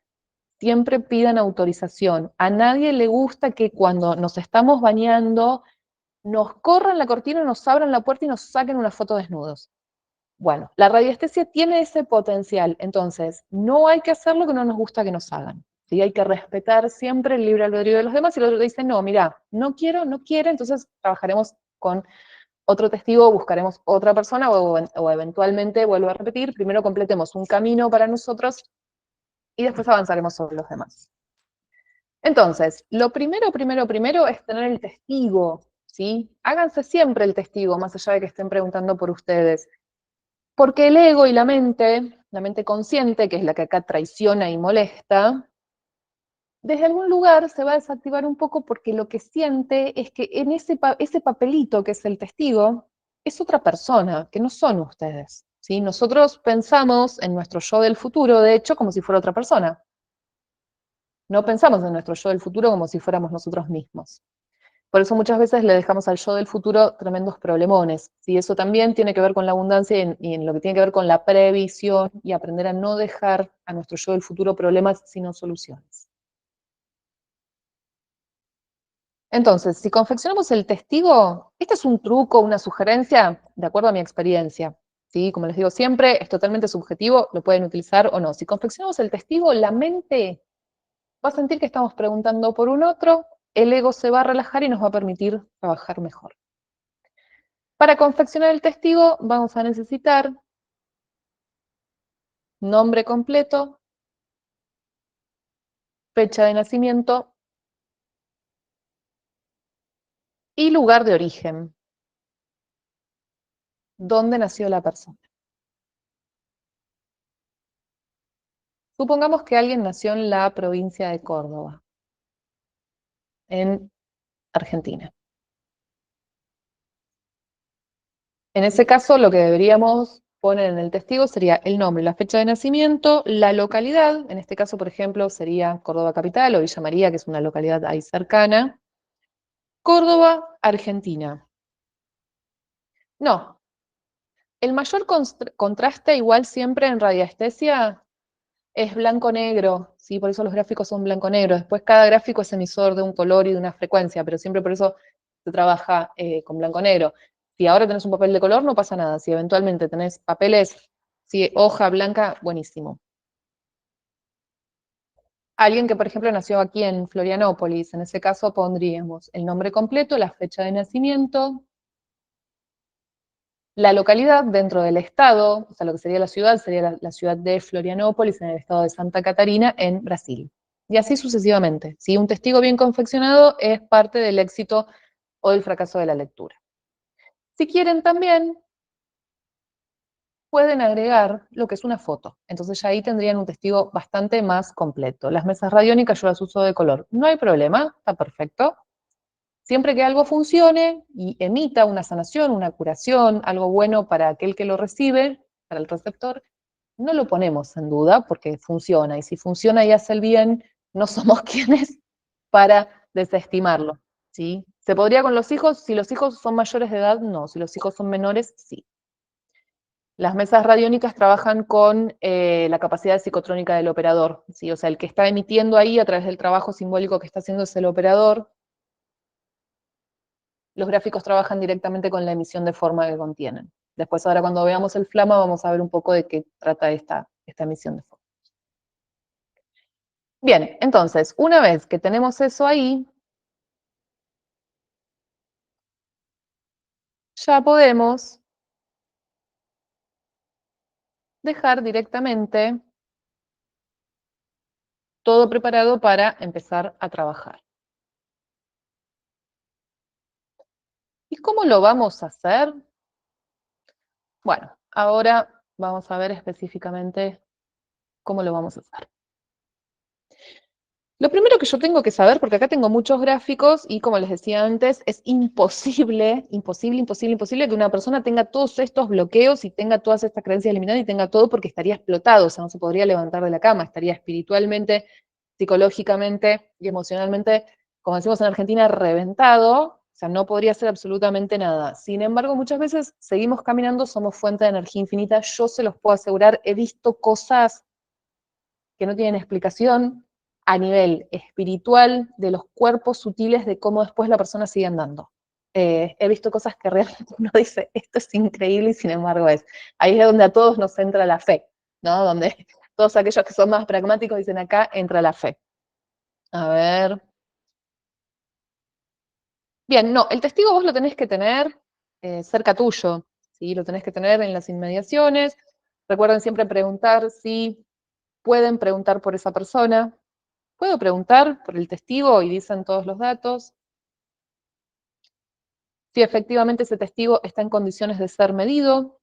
A: Siempre pidan autorización. A nadie le gusta que cuando nos estamos bañando nos corran la cortina, nos abran la puerta y nos saquen una foto desnudos. Bueno, la radiestesia tiene ese potencial, entonces no hay que hacer lo que no nos gusta que nos hagan. ¿Sí? Hay que respetar siempre el libre albedrío de los demás, y el otro dice, no, mira, no quiero, no quiere, entonces trabajaremos con otro testigo, buscaremos otra persona o eventualmente, vuelvo a repetir, primero completemos un camino para nosotros y después avanzaremos sobre los demás. Entonces, lo primero es tener el testigo, ¿sí? Háganse siempre el testigo, más allá de que estén preguntando por ustedes. Porque el ego y la mente consciente, que es la que acá traiciona y molesta, desde algún lugar se va a desactivar un poco porque lo que siente es que en ese papelito que es el testigo, es otra persona, que no son ustedes. ¿Sí? Nosotros pensamos en nuestro yo del futuro, de hecho, como si fuera otra persona. No pensamos en nuestro yo del futuro como si fuéramos nosotros mismos. Por eso muchas veces le dejamos al yo del futuro tremendos problemones. ¿Sí? Eso también tiene que ver con la abundancia y en lo que tiene que ver con la previsión y aprender a no dejar a nuestro yo del futuro problemas, sino soluciones. Entonces, si confeccionamos el testigo, este es un truco, una sugerencia, de acuerdo a mi experiencia. ¿Sí? Como les digo siempre, es totalmente subjetivo, lo pueden utilizar o no. Si confeccionamos el testigo, la mente va a sentir que estamos preguntando por un otro, el ego se va a relajar y nos va a permitir trabajar mejor. Para confeccionar el testigo vamos a necesitar nombre completo, fecha de nacimiento y lugar de origen, dónde nació la persona. Supongamos que alguien nació en la provincia de Córdoba, en Argentina. En ese caso, lo que deberíamos poner en el testigo sería el nombre, la fecha de nacimiento, la localidad, en este caso, por ejemplo, sería Córdoba Capital o Villa María, que es una localidad ahí cercana. Córdoba, Argentina. No, el mayor contraste igual siempre en radiestesia es blanco-negro, ¿sí? Por eso los gráficos son blanco-negro. Después cada gráfico es emisor de un color y de una frecuencia, pero siempre por eso se trabaja con blanco-negro. Si ahora tenés un papel de color, no pasa nada. Si eventualmente tenés papeles, si hoja blanca, buenísimo. Alguien que, por ejemplo, nació aquí en Florianópolis, en ese caso pondríamos el nombre completo, la fecha de nacimiento, la localidad dentro del estado, o sea, lo que sería la ciudad, sería la ciudad de Florianópolis, en el estado de Santa Catarina, en Brasil. Y así sucesivamente. ¿Sí? Un testigo bien confeccionado es parte del éxito o del fracaso de la lectura. Si quieren también, pueden agregar lo que es una foto. Entonces ya ahí tendrían un testigo bastante más completo. Las mesas radiónicas yo las uso de color. No hay problema, está perfecto. Siempre que algo funcione y emita una sanación, una curación, algo bueno para aquel que lo recibe, para el receptor, no lo ponemos en duda porque funciona. Y si funciona y hace el bien, no somos quienes para desestimarlo. ¿Sí? ¿Se podría con los hijos? Si los hijos son mayores de edad, no. Si los hijos son menores, sí. Las mesas radiónicas trabajan con la capacidad psicotrónica del operador, ¿sí? O sea, el que está emitiendo ahí a través del trabajo simbólico que está haciendo es el operador. Los gráficos trabajan directamente con la emisión de forma que contienen. Después, ahora cuando veamos el flama, vamos a ver un poco de qué trata esta emisión de forma. Bien, entonces, una vez que tenemos eso ahí, ya podemos dejar directamente todo preparado para empezar a trabajar. ¿Y cómo lo vamos a hacer? Bueno, ahora vamos a ver específicamente cómo lo vamos a hacer. Lo primero que yo tengo que saber, porque acá tengo muchos gráficos y como les decía antes, es imposible, imposible, imposible, imposible que una persona tenga todos estos bloqueos y tenga todas estas creencias eliminadas y tenga todo porque estaría explotado, o sea, no se podría levantar de la cama, estaría espiritualmente, psicológicamente y emocionalmente, como decimos en Argentina, reventado, o sea, no podría hacer absolutamente nada. Sin embargo, muchas veces seguimos caminando, somos fuente de energía infinita, yo se los puedo asegurar, he visto cosas que no tienen explicación a nivel espiritual de los cuerpos sutiles de cómo después la persona sigue andando. He visto cosas que realmente uno dice, esto es increíble y sin embargo es. Ahí es donde a todos nos entra la fe, ¿no? Donde todos aquellos que son más pragmáticos dicen acá entra la fe. A ver. Bien, no, el testigo vos lo tenés que tener cerca tuyo, ¿sí? Lo tenés que tener en las inmediaciones. Recuerden siempre preguntar si pueden preguntar por esa persona. ¿Puedo preguntar por el testigo y dicen todos los datos? Si efectivamente ese testigo está en condiciones de ser medido.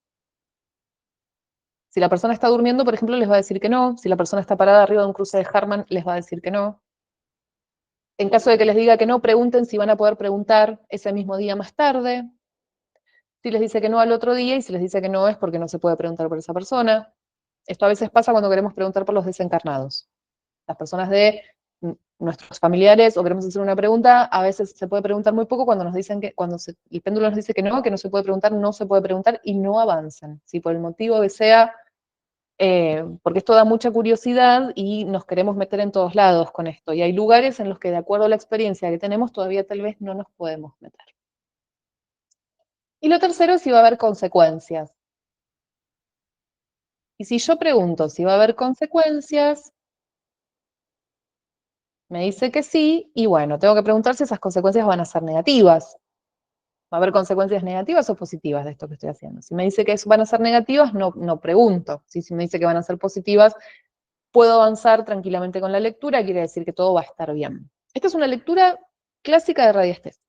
A: Si la persona está durmiendo, por ejemplo, les va a decir que no. Si la persona está parada arriba de un cruce de Harman, les va a decir que no. En caso de que les diga que no, pregunten si van a poder preguntar ese mismo día más tarde. Si les dice que no al otro día y si les dice que no es porque no se puede preguntar por esa persona. Esto a veces pasa cuando queremos preguntar por los desencarnados. Las personas de nuestros familiares o queremos hacer una pregunta, a veces se puede preguntar muy poco cuando nos dicen que, cuando el péndulo nos dice que no se puede preguntar, no se puede preguntar y no avanzan. Si por el motivo que sea, porque esto da mucha curiosidad y nos queremos meter en todos lados con esto. Y hay lugares en los que de acuerdo a la experiencia que tenemos todavía tal vez no nos podemos meter. Y lo tercero es si va a haber consecuencias. Y si yo pregunto si va a haber consecuencias, me dice que sí, y bueno, tengo que preguntar si esas consecuencias van a ser negativas. ¿Va a haber consecuencias negativas o positivas de esto que estoy haciendo? Si me dice que van a ser negativas, no pregunto. Si me dice que van a ser positivas, puedo avanzar tranquilamente con la lectura, quiere decir que todo va a estar bien. Esta es una lectura clásica de radiestesia.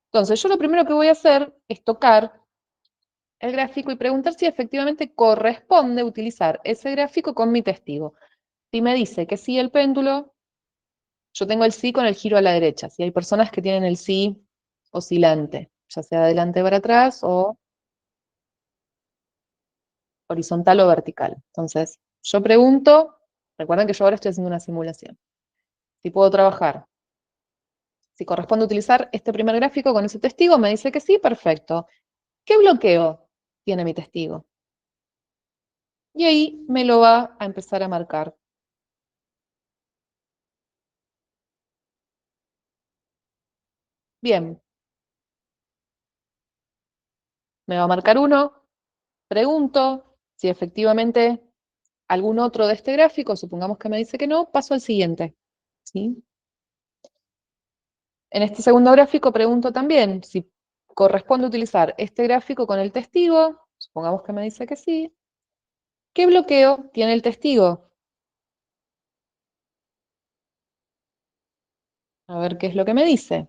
A: Entonces, yo lo primero que voy a hacer es tocar el gráfico y preguntar si efectivamente corresponde utilizar ese gráfico con mi testigo. Si me dice que sí el péndulo, yo tengo el sí con el giro a la derecha. Si hay personas que tienen el sí oscilante, ya sea adelante para atrás o horizontal o vertical. Entonces, yo pregunto, recuerden que yo ahora estoy haciendo una simulación, si puedo trabajar. Si corresponde utilizar este primer gráfico con ese testigo, me dice que sí, perfecto. ¿Qué bloqueo tiene mi testigo? Y ahí me lo va a empezar a marcar. Bien, me va a marcar uno, pregunto si efectivamente algún otro de este gráfico, supongamos que me dice que no, paso al siguiente. ¿Sí? En este segundo gráfico pregunto también si corresponde utilizar este gráfico con el testigo, supongamos que me dice que sí. ¿Qué bloqueo tiene el testigo? A ver qué es lo que me dice.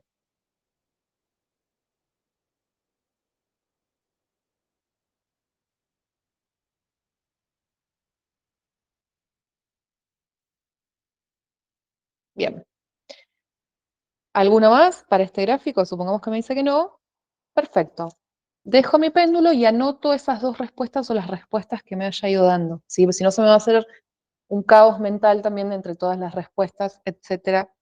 A: Bien. ¿Alguna más para este gráfico? Supongamos que me dice que no. Perfecto. Dejo mi péndulo y anoto esas dos respuestas o las respuestas que me haya ido dando, ¿sí? Si no, se me va a hacer un caos mental también entre todas las respuestas, etcétera,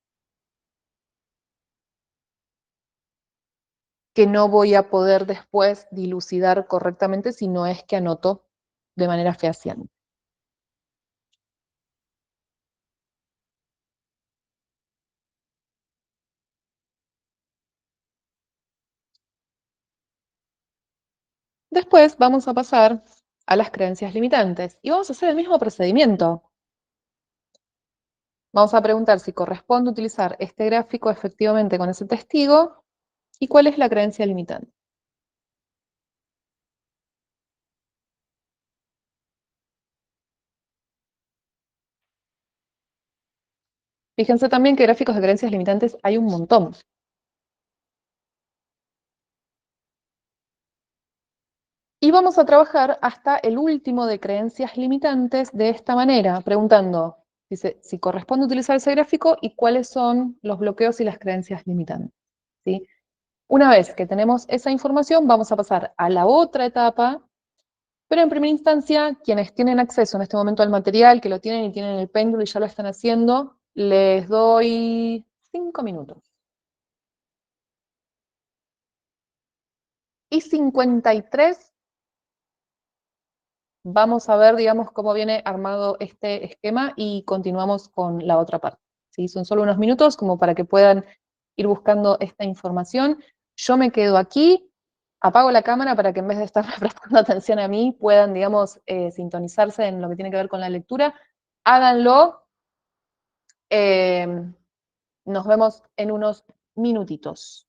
A: que no voy a poder después dilucidar correctamente si no es que anoto de manera fehaciente. Después vamos a pasar a las creencias limitantes y vamos a hacer el mismo procedimiento. Vamos a preguntar si corresponde utilizar este gráfico efectivamente con ese testigo y cuál es la creencia limitante. Fíjense también que gráficos de creencias limitantes hay un montón. Y vamos a trabajar hasta el último de creencias limitantes de esta manera, preguntando si corresponde utilizar ese gráfico y cuáles son los bloqueos y las creencias limitantes, ¿sí? Una vez que tenemos esa información, vamos a pasar a la otra etapa, pero en primera instancia, quienes tienen acceso en este momento al material, que lo tienen y tienen el péndulo y ya lo están haciendo, les doy 5 minutos. Y 53 vamos a ver, digamos, cómo viene armado este esquema y continuamos con la otra parte. ¿Sí? Son solo unos minutos como para que puedan ir buscando esta información. Yo me quedo aquí, apago la cámara para que en vez de estar prestando atención a mí, puedan, digamos, sintonizarse en lo que tiene que ver con la lectura. Háganlo. Eh, nos vemos en unos minutitos.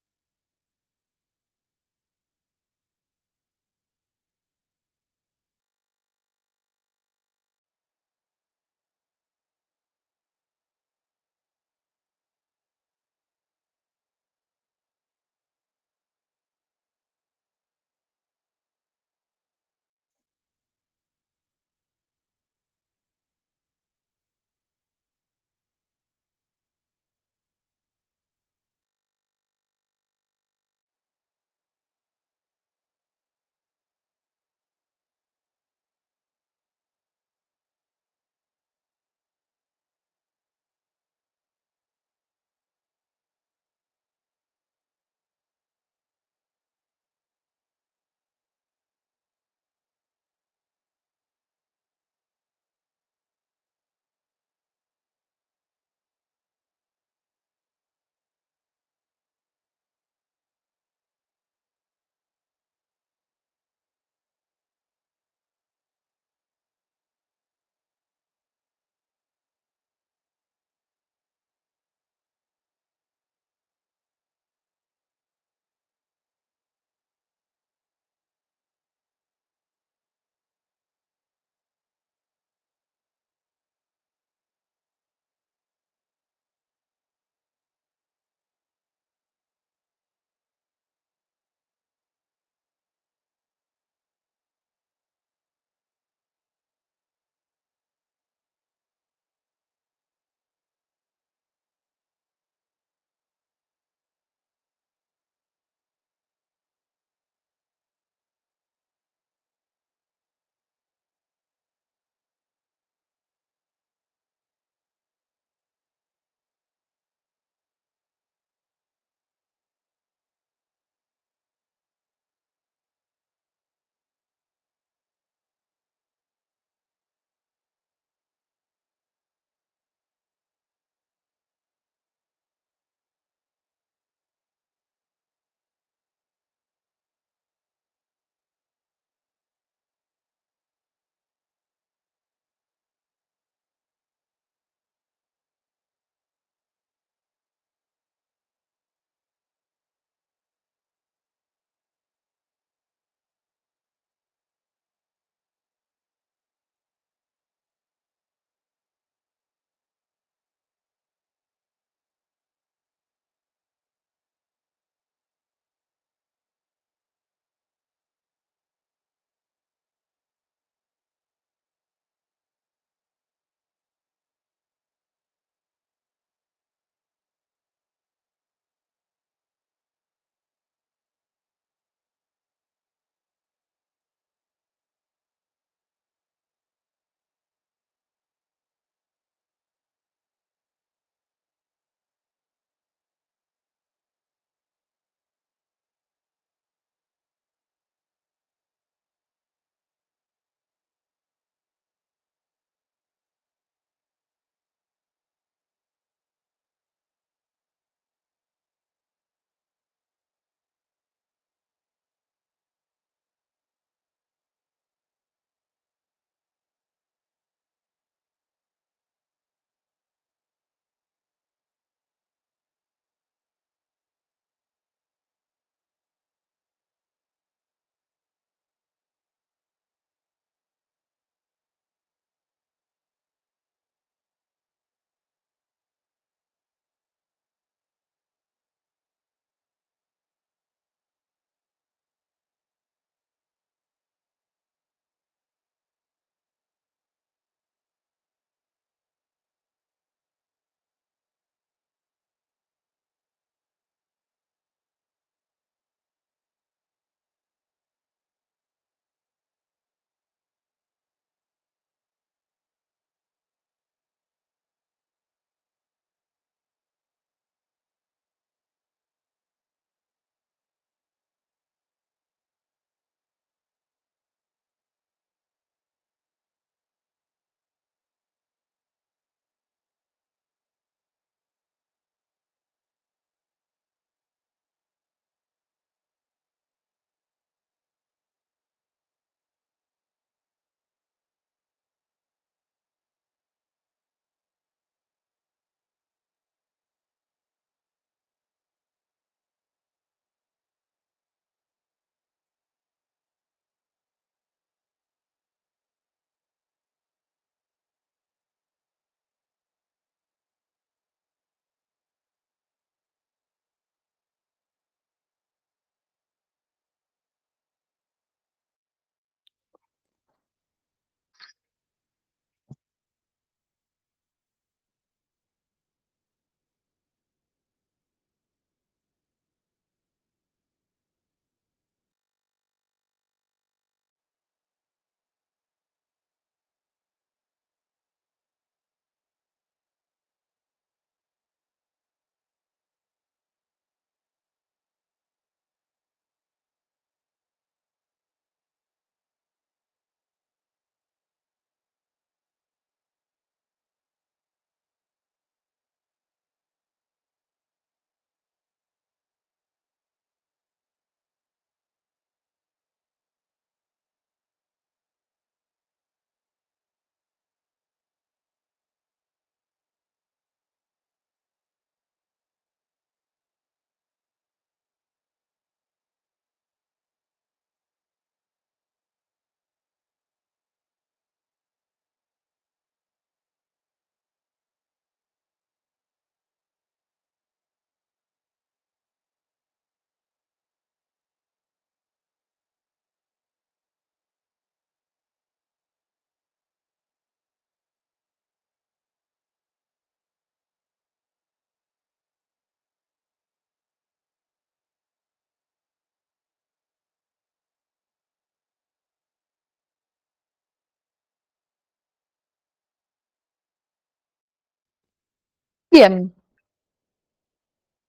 A: Bien,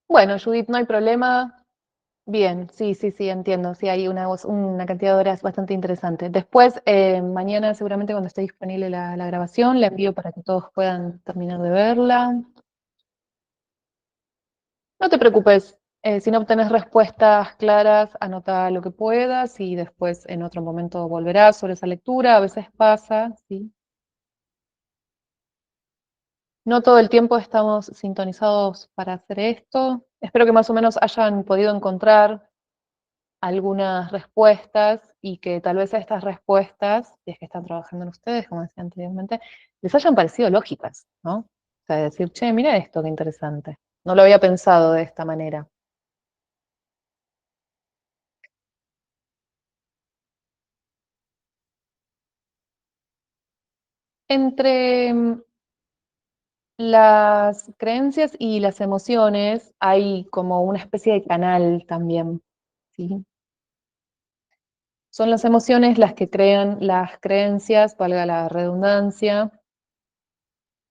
A: bueno, Judith, no hay problema. Bien, sí, sí, sí, entiendo. Sí, hay una cantidad de horas bastante interesante. Después, mañana seguramente cuando esté disponible la grabación, la envío para que todos puedan terminar de verla. No te preocupes, si no obtenés respuestas claras, anota lo que puedas y después en otro momento volverás sobre esa lectura. A veces pasa, sí. No todo el tiempo estamos sintonizados para hacer esto. Espero que más o menos hayan podido encontrar algunas respuestas y que tal vez a estas respuestas, si es que están trabajando en ustedes, como decía anteriormente, les hayan parecido lógicas, ¿no? O sea, decir, che, mira esto, qué interesante. No lo había pensado de esta manera. Entre las creencias y las emociones hay como una especie de canal también, ¿sí? Son las emociones las que crean las creencias, valga la redundancia,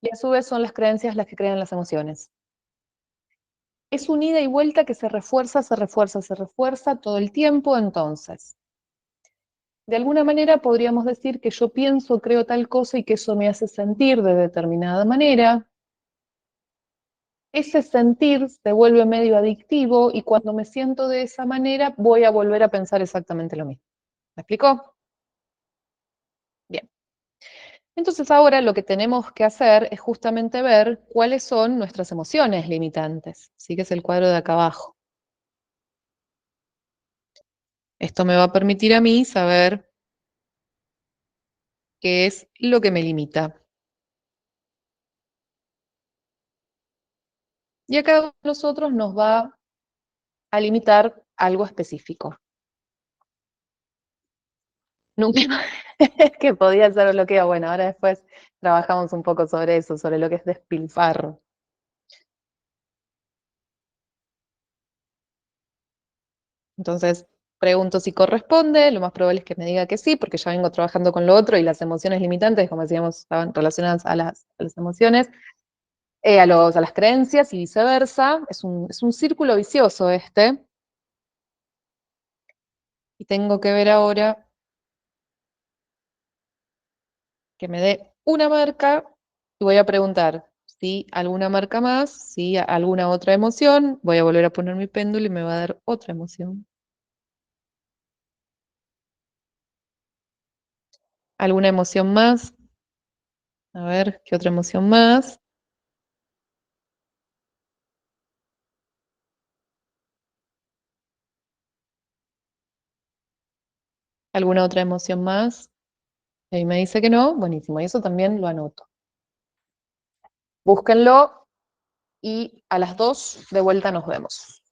A: y a su vez son las creencias las que crean las emociones. Es un ida y vuelta que se refuerza, se refuerza, se refuerza todo el tiempo, entonces. De alguna manera podríamos decir que yo pienso, creo tal cosa y que eso me hace sentir de determinada manera. Ese sentir se vuelve medio adictivo y cuando me siento de esa manera voy a volver a pensar exactamente lo mismo. ¿Me explicó? Bien. Entonces ahora lo que tenemos que hacer es justamente ver cuáles son nuestras emociones limitantes. Sí, que es el cuadro de acá abajo. Esto me va a permitir a mí saber qué es lo que me limita. Y a cada uno de nosotros nos va a limitar algo específico. Nunca es que podía ser bloqueo. Bueno, ahora después trabajamos un poco sobre eso, sobre lo que es despilfarro. Entonces, pregunto si corresponde, lo más probable es que me diga que sí, porque ya vengo trabajando con lo otro y las emociones limitantes, como decíamos, estaban relacionadas a las emociones, a las creencias y viceversa. Es un círculo vicioso este, y tengo que ver ahora que me dé una marca y voy a preguntar si alguna marca más, si alguna otra emoción, voy a volver a poner mi péndulo y me va a dar otra emoción. ¿Alguna emoción más? A ver, ¿qué otra emoción más? ¿Alguna otra emoción más? Y ahí me dice que no, buenísimo, y eso también lo anoto. Búsquenlo y a las 2 de vuelta nos vemos.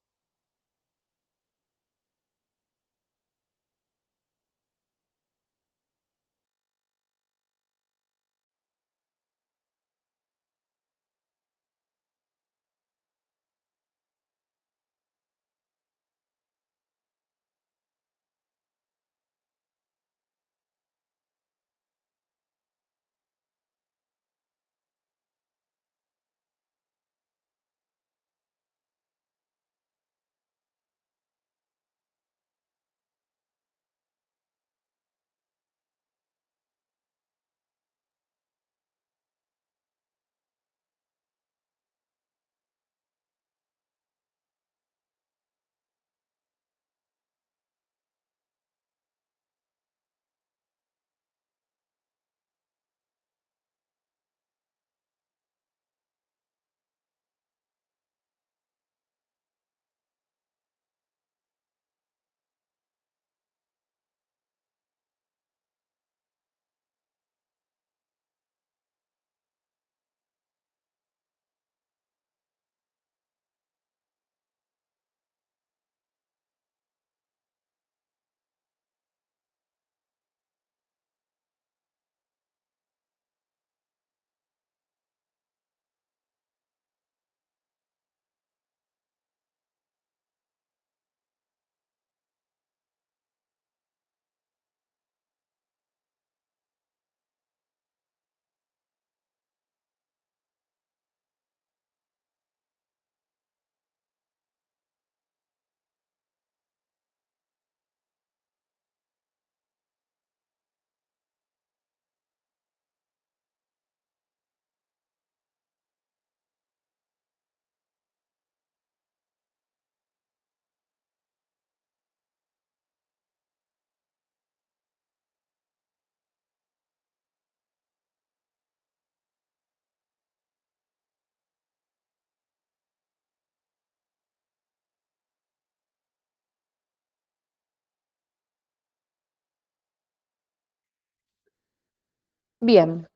A: Bien,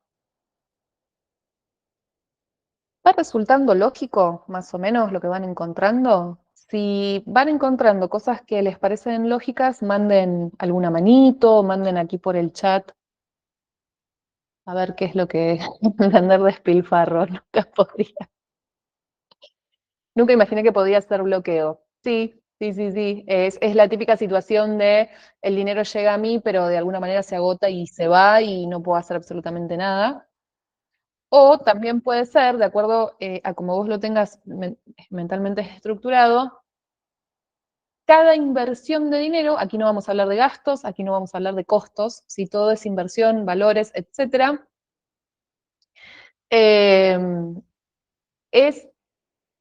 A: ¿va resultando lógico, más o menos, lo que van encontrando? Si van encontrando cosas que les parecen lógicas, manden alguna manito, manden aquí por el chat a ver qué es lo que entender despilfarro. Nunca imaginé que podía ser bloqueo. Sí, sí, sí, sí. Es la típica situación de el dinero llega a mí, pero de alguna manera se agota y se va y no puedo hacer absolutamente nada. O también puede ser, de acuerdo a cómo vos lo tengas mentalmente estructurado, cada inversión de dinero, aquí no vamos a hablar de gastos, aquí no vamos a hablar de costos, si todo es inversión, valores, etcétera, eh, es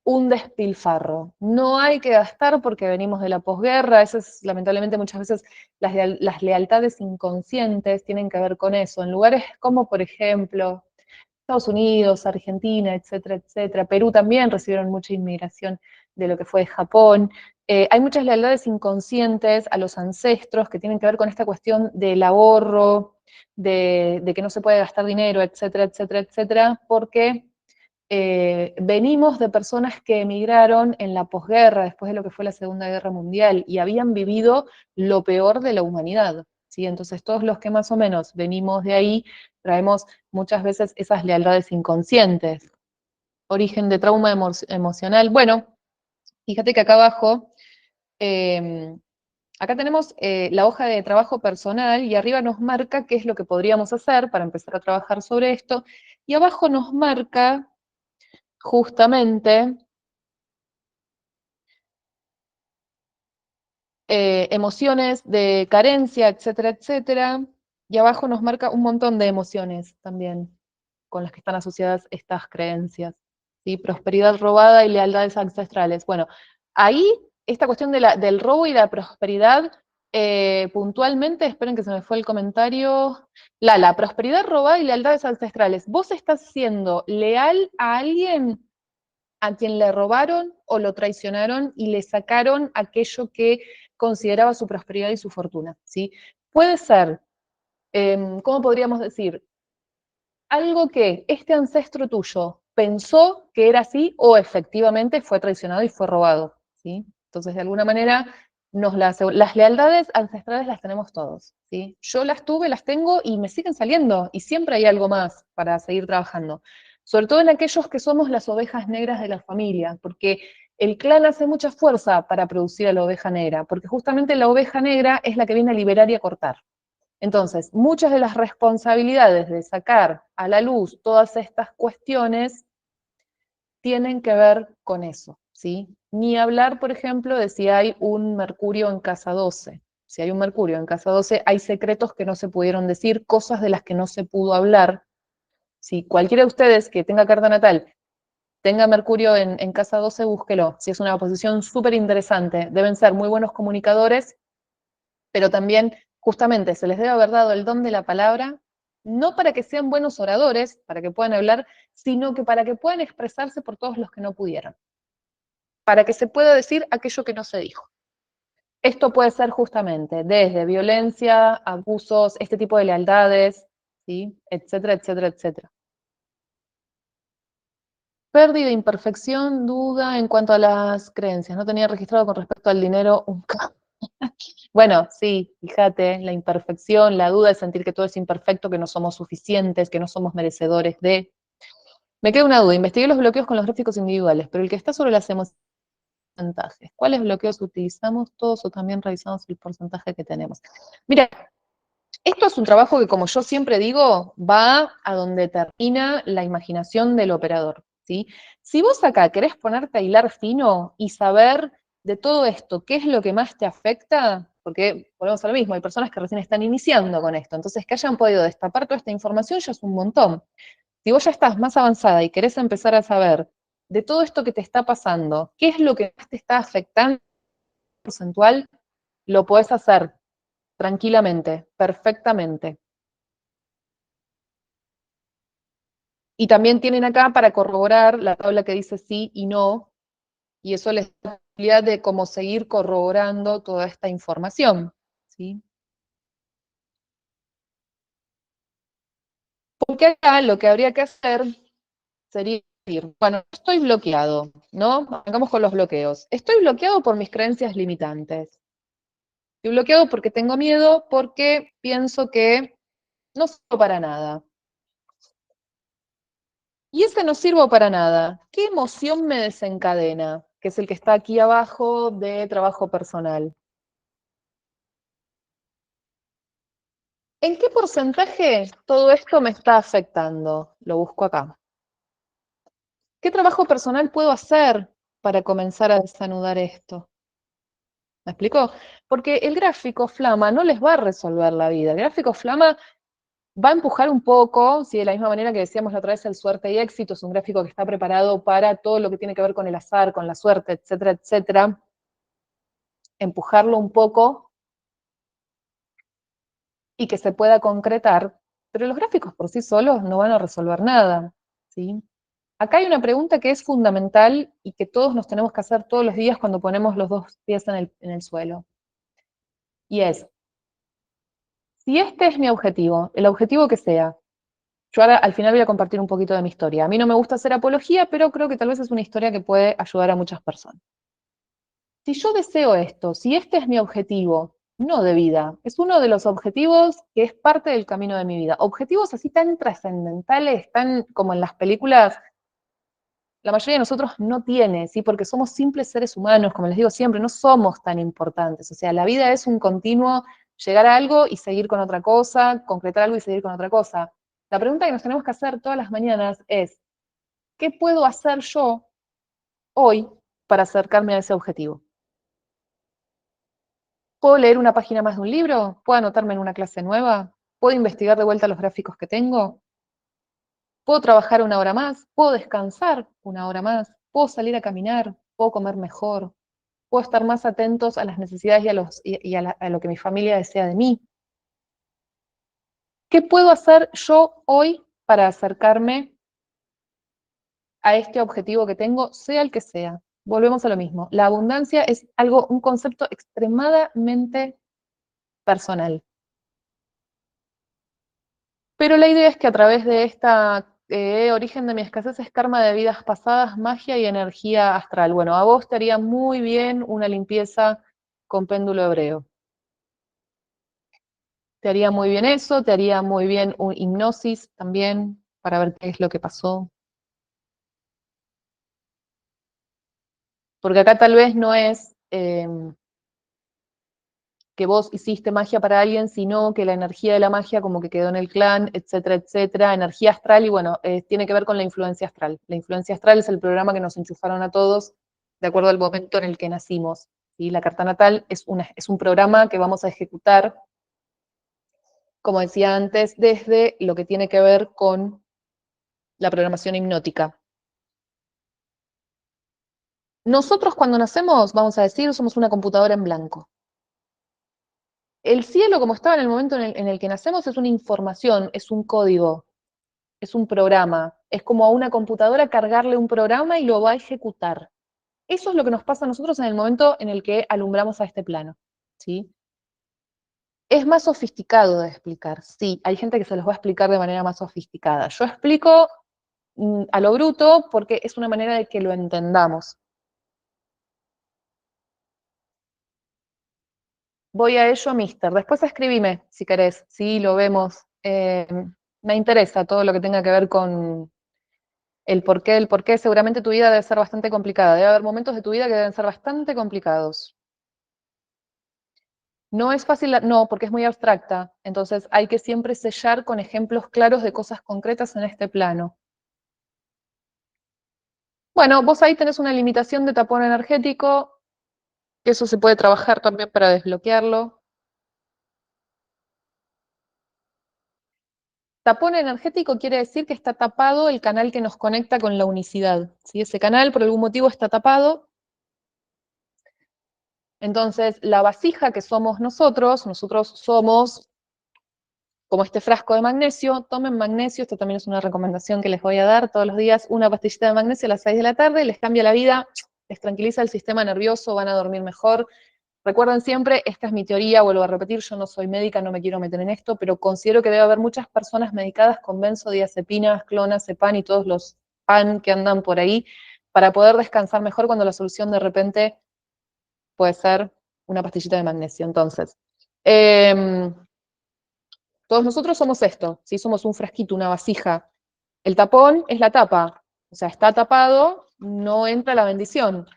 A: un despilfarro. No hay que gastar porque venimos de la posguerra, eso es lamentablemente muchas veces las lealtades inconscientes tienen que ver con eso. En lugares como, por ejemplo, Estados Unidos, Argentina, etcétera, etcétera. Perú también recibieron mucha inmigración de lo que fue Japón. Hay muchas lealtades inconscientes a los ancestros que tienen que ver con esta cuestión del ahorro, de que no se puede gastar dinero, etcétera, etcétera, etcétera, porque venimos de personas que emigraron en la posguerra, después de lo que fue la Segunda Guerra Mundial, y habían vivido lo peor de la humanidad. ¿Sí? Entonces, todos los que más o menos venimos de ahí, traemos muchas veces esas lealtades inconscientes. Origen de trauma emocional. Bueno, fíjate que acá abajo, eh, acá tenemos la hoja de trabajo personal y arriba nos marca qué es lo que podríamos hacer para empezar a trabajar sobre esto. Y abajo nos marca justamente emociones de carencia, etcétera, etcétera. Y abajo nos marca un montón de emociones también con las que están asociadas estas creencias. ¿Sí? Prosperidad robada y lealtades ancestrales. Bueno, ahí esta cuestión del robo y la prosperidad, puntualmente, esperen que se me fue el comentario. La prosperidad robada y lealtades ancestrales. ¿Vos estás siendo leal a alguien a quien le robaron o lo traicionaron y le sacaron aquello que consideraba su prosperidad y su fortuna? ¿Sí? Puede ser, ¿cómo podríamos decir? Algo que este ancestro tuyo pensó que era así o efectivamente fue traicionado y fue robado. ¿Sí? Entonces, de alguna manera, las lealtades ancestrales las tenemos todos. ¿Sí? Yo las tuve, las tengo y me siguen saliendo y siempre hay algo más para seguir trabajando. Sobre todo en aquellos que somos las ovejas negras de la familia, porque el clan hace mucha fuerza para producir a la oveja negra, porque justamente la oveja negra es la que viene a liberar y a cortar. Entonces, muchas de las responsabilidades de sacar a la luz todas estas cuestiones tienen que ver con eso, ¿sí? Ni hablar, por ejemplo, de si hay un Mercurio en casa 12. Si hay un Mercurio en casa 12, hay secretos que no se pudieron decir, cosas de las que no se pudo hablar. Si cualquiera de ustedes que tenga carta natal tenga Mercurio en casa 12, búsquelo. Si es una posición súper interesante, deben ser muy buenos comunicadores, pero también justamente se les debe haber dado el don de la palabra, no para que sean buenos oradores, para que puedan hablar, sino que para que puedan expresarse por todos los que no pudieron, para que se pueda decir aquello que no se dijo. Esto puede ser justamente desde violencia, abusos, este tipo de lealtades, ¿sí? Etcétera, etcétera, etcétera. Pérdida, imperfección, duda en cuanto a las creencias. No tenía registrado con respecto al dinero un caso. Bueno, sí, fíjate, la imperfección, la duda de sentir que todo es imperfecto, que no somos suficientes, que no somos merecedores de. Me queda una duda, investigué los bloqueos con los gráficos individuales, pero el que está sobre las emociones, porcentajes. ¿Cuáles bloqueos utilizamos todos o también revisamos el porcentaje que tenemos? Mira, esto es un trabajo que, como yo siempre digo, va a donde termina la imaginación del operador, ¿sí? Si vos acá querés ponerte a hilar fino y saber de todo esto, qué es lo que más te afecta, porque volvemos a lo mismo, hay personas que recién están iniciando con esto, entonces que hayan podido destapar toda esta información ya es un montón. Si vos ya estás más avanzada y querés empezar a saber de todo esto que te está pasando, qué es lo que más te está afectando porcentual, lo podés hacer tranquilamente, perfectamente. Y también tienen acá para corroborar la tabla que dice sí y no, y eso les da la posibilidad de cómo seguir corroborando toda esta información. ¿Sí? Porque acá lo que habría que hacer sería decir, bueno, estoy bloqueado, ¿no? Vamos con los bloqueos. Estoy bloqueado por mis creencias limitantes. Estoy bloqueado porque tengo miedo, porque pienso que no sirvo para nada. Y ese no sirvo para nada. ¿Qué emoción me desencadena? Que es el que está aquí abajo de trabajo personal. ¿En qué porcentaje todo esto me está afectando? Lo busco acá. ¿Qué trabajo personal puedo hacer para comenzar a desanudar esto? ¿Me explico? Porque el gráfico flama no les va a resolver la vida. El gráfico flama va a empujar un poco, ¿sí? De la misma manera que decíamos la otra vez, el suerte y éxito es un gráfico que está preparado para todo lo que tiene que ver con el azar, con la suerte, etcétera, etcétera. Empujarlo un poco y que se pueda concretar, pero los gráficos por sí solos no van a resolver nada, ¿sí? Acá hay una pregunta que es fundamental y que todos nos tenemos que hacer todos los días cuando ponemos los dos pies en el suelo. Y es, si este es mi objetivo, el objetivo que sea, yo ahora al final voy a compartir un poquito de mi historia. A mí no me gusta hacer apología, pero creo que tal vez es una historia que puede ayudar a muchas personas. Si yo deseo esto, si este es mi objetivo, no de vida, es uno de los objetivos que es parte del camino de mi vida. Objetivos así tan trascendentales, tan como en las películas, la mayoría de nosotros no tiene, ¿sí? Porque somos simples seres humanos, como les digo siempre, no somos tan importantes. O sea, la vida es un continuo llegar a algo y seguir con otra cosa, concretar algo y seguir con otra cosa. La pregunta que nos tenemos que hacer todas las mañanas es, ¿qué puedo hacer yo hoy para acercarme a ese objetivo? ¿Puedo leer una página más de un libro? ¿Puedo anotarme en una clase nueva? ¿Puedo investigar de vuelta los gráficos que tengo? ¿Puedo trabajar una hora más? ¿Puedo descansar una hora más? ¿Puedo salir a caminar? ¿Puedo comer mejor? ¿Puedo estar más atentos a las necesidades a lo que mi familia desea de mí? ¿Qué puedo hacer yo hoy para acercarme a este objetivo que tengo, sea el que sea? Volvemos a lo mismo. La abundancia es algo, un concepto extremadamente personal. Pero la idea es que a través de esta origen de mi escasez es karma de vidas pasadas, magia y energía astral. Bueno, a vos te haría muy bien una limpieza con péndulo hebreo. Te haría muy bien eso, te haría muy bien un hipnosis también para ver qué es lo que pasó. Porque acá tal vez no es que vos hiciste magia para alguien, sino que la energía de la magia como que quedó en el clan, etcétera, etcétera, energía astral, y bueno, tiene que ver con la influencia astral. La influencia astral es el programa que nos enchufaron a todos de acuerdo al momento en el que nacimos. ¿Sí? La carta natal es un programa que vamos a ejecutar, como decía antes, desde lo que tiene que ver con la programación hipnótica. Nosotros cuando nacemos, vamos a decir, somos una computadora en blanco. El cielo, como estaba en el momento en el que nacemos, es una información, es un código, es un programa. Es como a una computadora cargarle un programa y lo va a ejecutar. Eso es lo que nos pasa a nosotros en el momento en el que alumbramos a este plano. ¿Sí? Es más sofisticado de explicar. Sí, hay gente que se los va a explicar de manera más sofisticada. Yo explico a lo bruto porque es una manera de que lo entendamos. Voy a ello, mister. Después escribime, si querés. Sí, lo vemos. Me interesa todo lo que tenga que ver con el porqué del porqué. Seguramente tu vida debe ser bastante complicada. Debe haber momentos de tu vida que deben ser bastante complicados. No es fácil, no, porque es muy abstracta. Entonces hay que siempre sellar con ejemplos claros de cosas concretas en este plano. Bueno, vos ahí tenés una limitación de tapón energético, que eso se puede trabajar también para desbloquearlo. Tapón energético quiere decir que está tapado el canal que nos conecta con la unicidad. Si ese canal por algún motivo está tapado, entonces la vasija que somos nosotros somos como este frasco de magnesio, tomen magnesio, esto también es una recomendación que les voy a dar todos los días, una pastillita de magnesio a las 6 de la tarde, les cambia la vida, les tranquiliza el sistema nervioso, van a dormir mejor, Recuerden siempre, esta es mi teoría, vuelvo a repetir, yo no soy médica, no me quiero meter en esto, pero considero que debe haber muchas personas medicadas con benzodiazepinas, clonazepam y todos los pan que andan por ahí para poder descansar mejor cuando la solución de repente puede ser una pastillita de magnesio. Entonces, eh, todos nosotros somos esto, ¿sí? Somos un frasquito, una vasija. El tapón es la tapa, o sea, está tapado, no entra la bendición.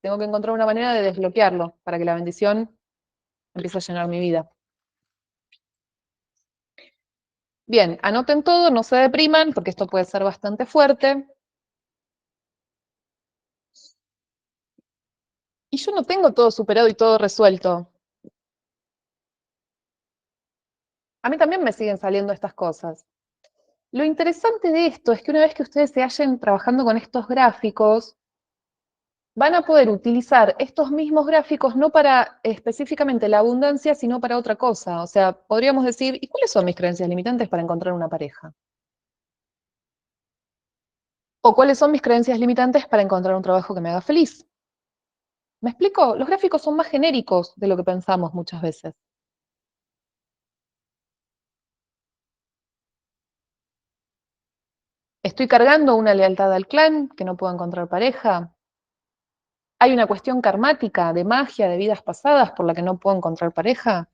A: Tengo que encontrar una manera de desbloquearlo para que la bendición empiece a llenar mi vida. Bien, anoten todo, no se depriman, porque esto puede ser bastante fuerte. Y yo no tengo todo superado y todo resuelto. A mí también me siguen saliendo estas cosas. Lo interesante de esto es que una vez que ustedes se hallen trabajando con estos gráficos, van a poder utilizar estos mismos gráficos no para específicamente la abundancia, sino para otra cosa. O sea, podríamos decir, ¿y cuáles son mis creencias limitantes para encontrar una pareja? ¿O cuáles son mis creencias limitantes para encontrar un trabajo que me haga feliz? ¿Me explico? Los gráficos son más genéricos de lo que pensamos muchas veces. ¿Estoy cargando una lealtad al clan que no puedo encontrar pareja? ¿Hay una cuestión karmática, de magia, de vidas pasadas por la que no puedo encontrar pareja?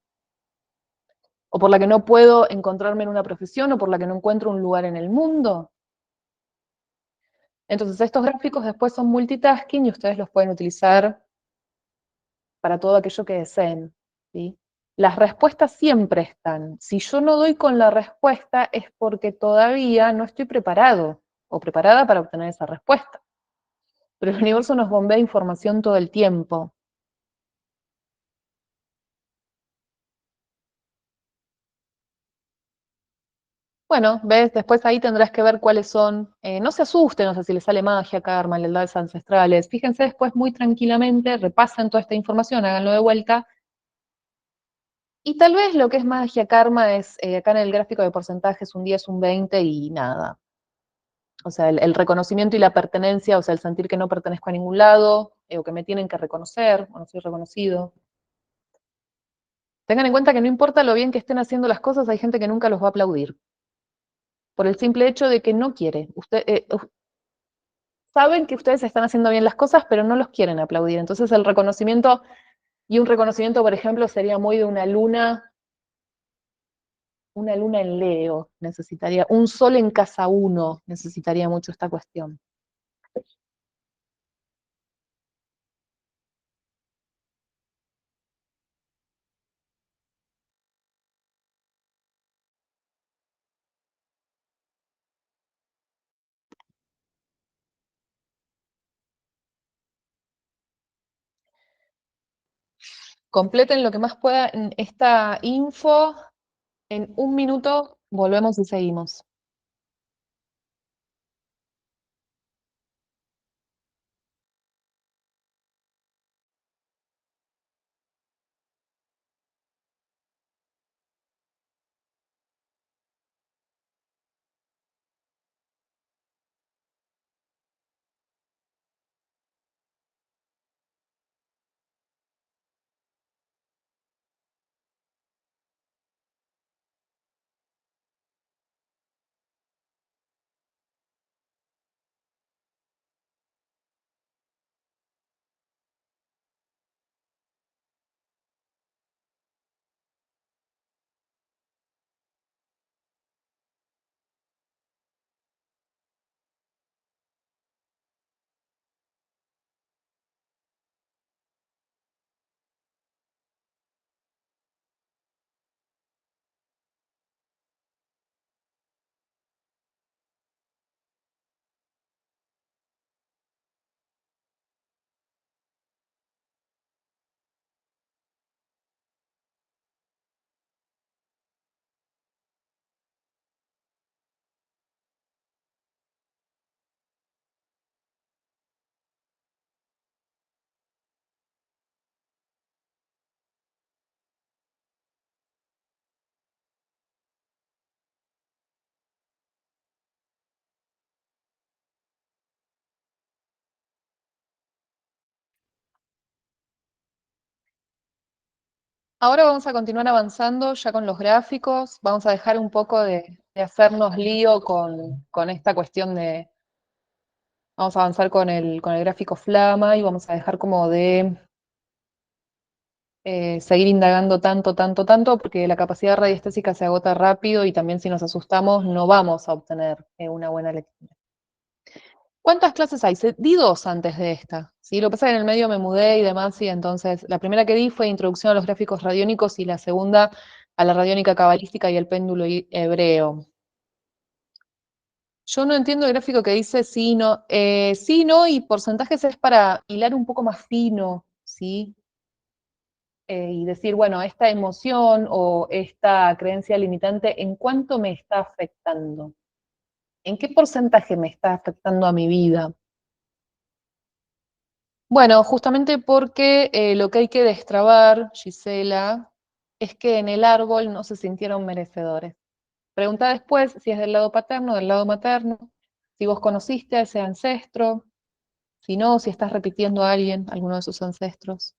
A: ¿O por la que no puedo encontrarme en una profesión o por la que no encuentro un lugar en el mundo? Entonces, estos gráficos después son multitasking y ustedes los pueden utilizar para todo aquello que deseen, ¿sí? Las respuestas siempre están. Si yo no doy con la respuesta es porque todavía no estoy preparado o preparada para obtener esa respuesta. Pero el universo nos bombea información todo el tiempo. Bueno, ves, después ahí tendrás que ver cuáles son, no se asusten, o sea, si les sale magia, karma, lealtades ancestrales, fíjense después muy tranquilamente, repasen toda esta información, háganlo de vuelta, y tal vez lo que es magia, karma es, acá en el gráfico de porcentajes, un 10, un 20 y nada. O sea, el reconocimiento y la pertenencia, o sea, el sentir que no pertenezco a ningún lado, o que me tienen que reconocer, o no soy reconocido. Tengan en cuenta que no importa lo bien que estén haciendo las cosas, hay gente que nunca los va a aplaudir, por el simple hecho de que no quiere. Saben que ustedes están haciendo bien las cosas, pero no los quieren aplaudir. Entonces el reconocimiento, y un reconocimiento, por ejemplo, sería muy de una luna en Leo, necesitaría, un sol en casa uno, necesitaría mucho esta cuestión. Completen lo que más puedan esta info. En un minuto volvemos y seguimos. Ahora vamos a continuar avanzando ya con los gráficos. Vamos a dejar un poco de hacernos lío con esta cuestión de. Vamos a avanzar con el gráfico Flama y vamos a dejar como de seguir indagando tanto, tanto, tanto, porque la capacidad radiestésica se agota rápido y también si nos asustamos no vamos a obtener una buena lectura. ¿Cuántas clases hay? Di dos antes de esta. ¿Sí? Lo que pasa es que en el medio me mudé y demás, y entonces la primera que di fue Introducción a los gráficos radiónicos y la segunda a la radiónica cabalística y el péndulo hebreo. Yo no entiendo el gráfico que dice sí, no, y porcentajes es para hilar un poco más fino, ¿sí? Y decir, bueno, esta emoción o esta creencia limitante, ¿en cuánto me está afectando? ¿En qué porcentaje me está afectando a mi vida? Bueno, justamente porque lo que hay que destrabar, Gisela, es que en el árbol no se sintieron merecedores. Pregunta después si es del lado paterno o del lado materno, si vos conociste a ese ancestro, si no, si estás repitiendo a alguien, alguno de sus ancestros.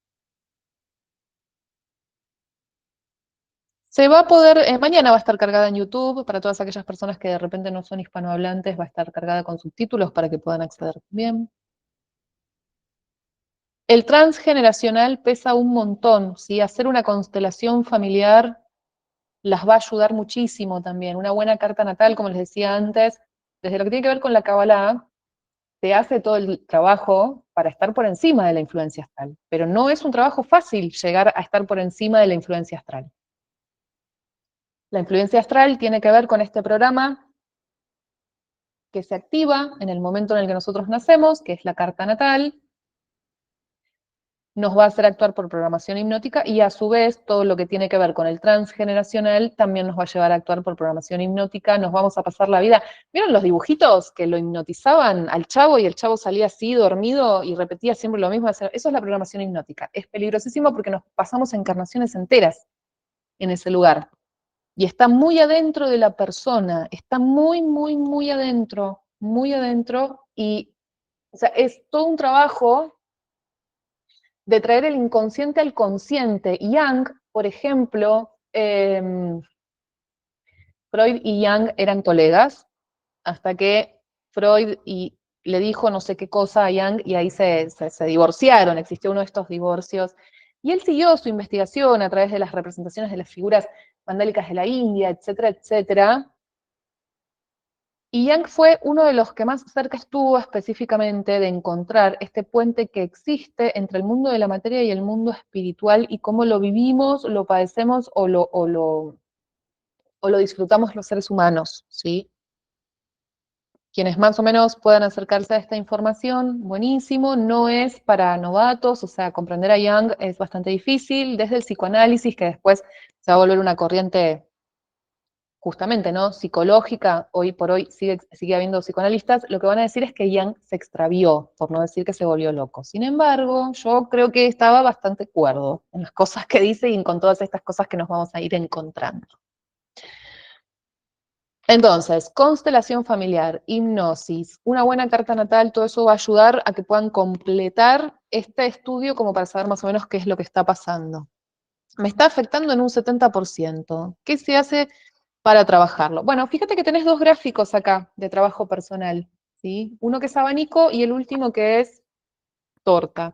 A: Se va a poder, mañana va a estar cargada en YouTube, para todas aquellas personas que de repente no son hispanohablantes, va a estar cargada con subtítulos para que puedan acceder bien. El transgeneracional pesa un montón, ¿sí? Hacer una constelación familiar las va a ayudar muchísimo también. Una buena carta natal, como les decía antes, desde lo que tiene que ver con la Kabbalah, te hace todo el trabajo para estar por encima de la influencia astral. Pero no es un trabajo fácil llegar a estar por encima de la influencia astral. La influencia astral tiene que ver con este programa que se activa en el momento en el que nosotros nacemos, que es la carta natal, nos va a hacer actuar por programación hipnótica y a su vez todo lo que tiene que ver con el transgeneracional también nos va a llevar a actuar por programación hipnótica, nos vamos a pasar la vida. ¿Vieron los dibujitos que lo hipnotizaban al chavo y el chavo salía así dormido y repetía siempre lo mismo? Eso es la programación hipnótica. Es peligrosísimo porque nos pasamos encarnaciones enteras en ese lugar. Y está muy adentro de la persona, está muy, muy, muy adentro, y o sea, es todo un trabajo de traer el inconsciente al consciente. Young, por ejemplo, Freud y Young eran colegas, hasta que Freud le dijo no sé qué cosa a Young y ahí se divorciaron, existió uno de estos divorcios. Y él siguió su investigación a través de las representaciones de las figuras vandálicas de la India, etcétera, etcétera. Y Young fue uno de los que más cerca estuvo específicamente de encontrar este puente que existe entre el mundo de la materia y el mundo espiritual y cómo lo vivimos, lo padecemos o lo disfrutamos los seres humanos, ¿sí? Quienes más o menos puedan acercarse a esta información, buenísimo, no es para novatos, o sea, comprender a Young es bastante difícil, desde el psicoanálisis, que después se va a volver una corriente justamente, ¿no? Psicológica, hoy por hoy sigue habiendo psicoanalistas, lo que van a decir es que Young se extravió, por no decir que se volvió loco. Sin embargo, yo creo que estaba bastante cuerdo en las cosas que dice y con todas estas cosas que nos vamos a ir encontrando. Entonces, constelación familiar, hipnosis, una buena carta natal, todo eso va a ayudar a que puedan completar este estudio como para saber más o menos qué es lo que está pasando. Me está afectando en un 70%. ¿Qué se hace para trabajarlo? Bueno, fíjate que tenés dos gráficos acá de trabajo personal, ¿sí? Uno que es abanico y el último que es torta.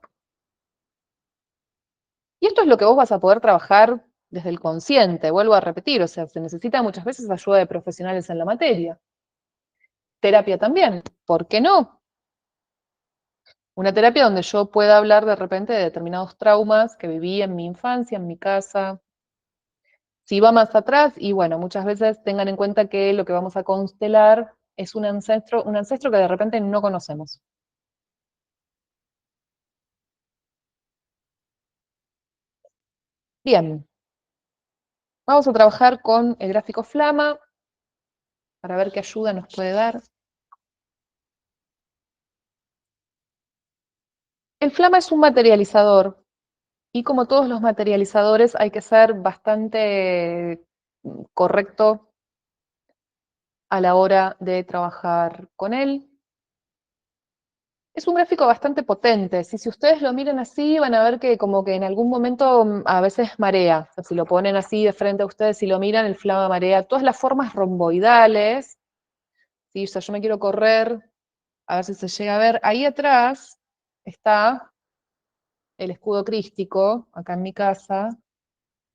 A: Y esto es lo que vos vas a poder trabajar desde el consciente, vuelvo a repetir, o sea, se necesita muchas veces ayuda de profesionales en la materia. Terapia también, ¿por qué no? Una terapia donde yo pueda hablar de repente de determinados traumas que viví en mi infancia, en mi casa. Si va más atrás, y bueno, muchas veces tengan en cuenta que lo que vamos a constelar es un ancestro que de repente no conocemos. Bien, vamos a trabajar con el gráfico Flama para ver qué ayuda nos puede dar. El Flama es un materializador y como todos los materializadores hay que ser bastante correcto a la hora de trabajar con él. Es un gráfico bastante potente. Si ustedes lo miran así, van a ver que como que en algún momento a veces marea. O sea, si lo ponen así de frente a ustedes, si lo miran, el flama marea. Todas las formas romboidales, ¿sí? O sea, yo me quiero correr, a ver si se llega a ver. Ahí atrás está el escudo crístico, acá en mi casa.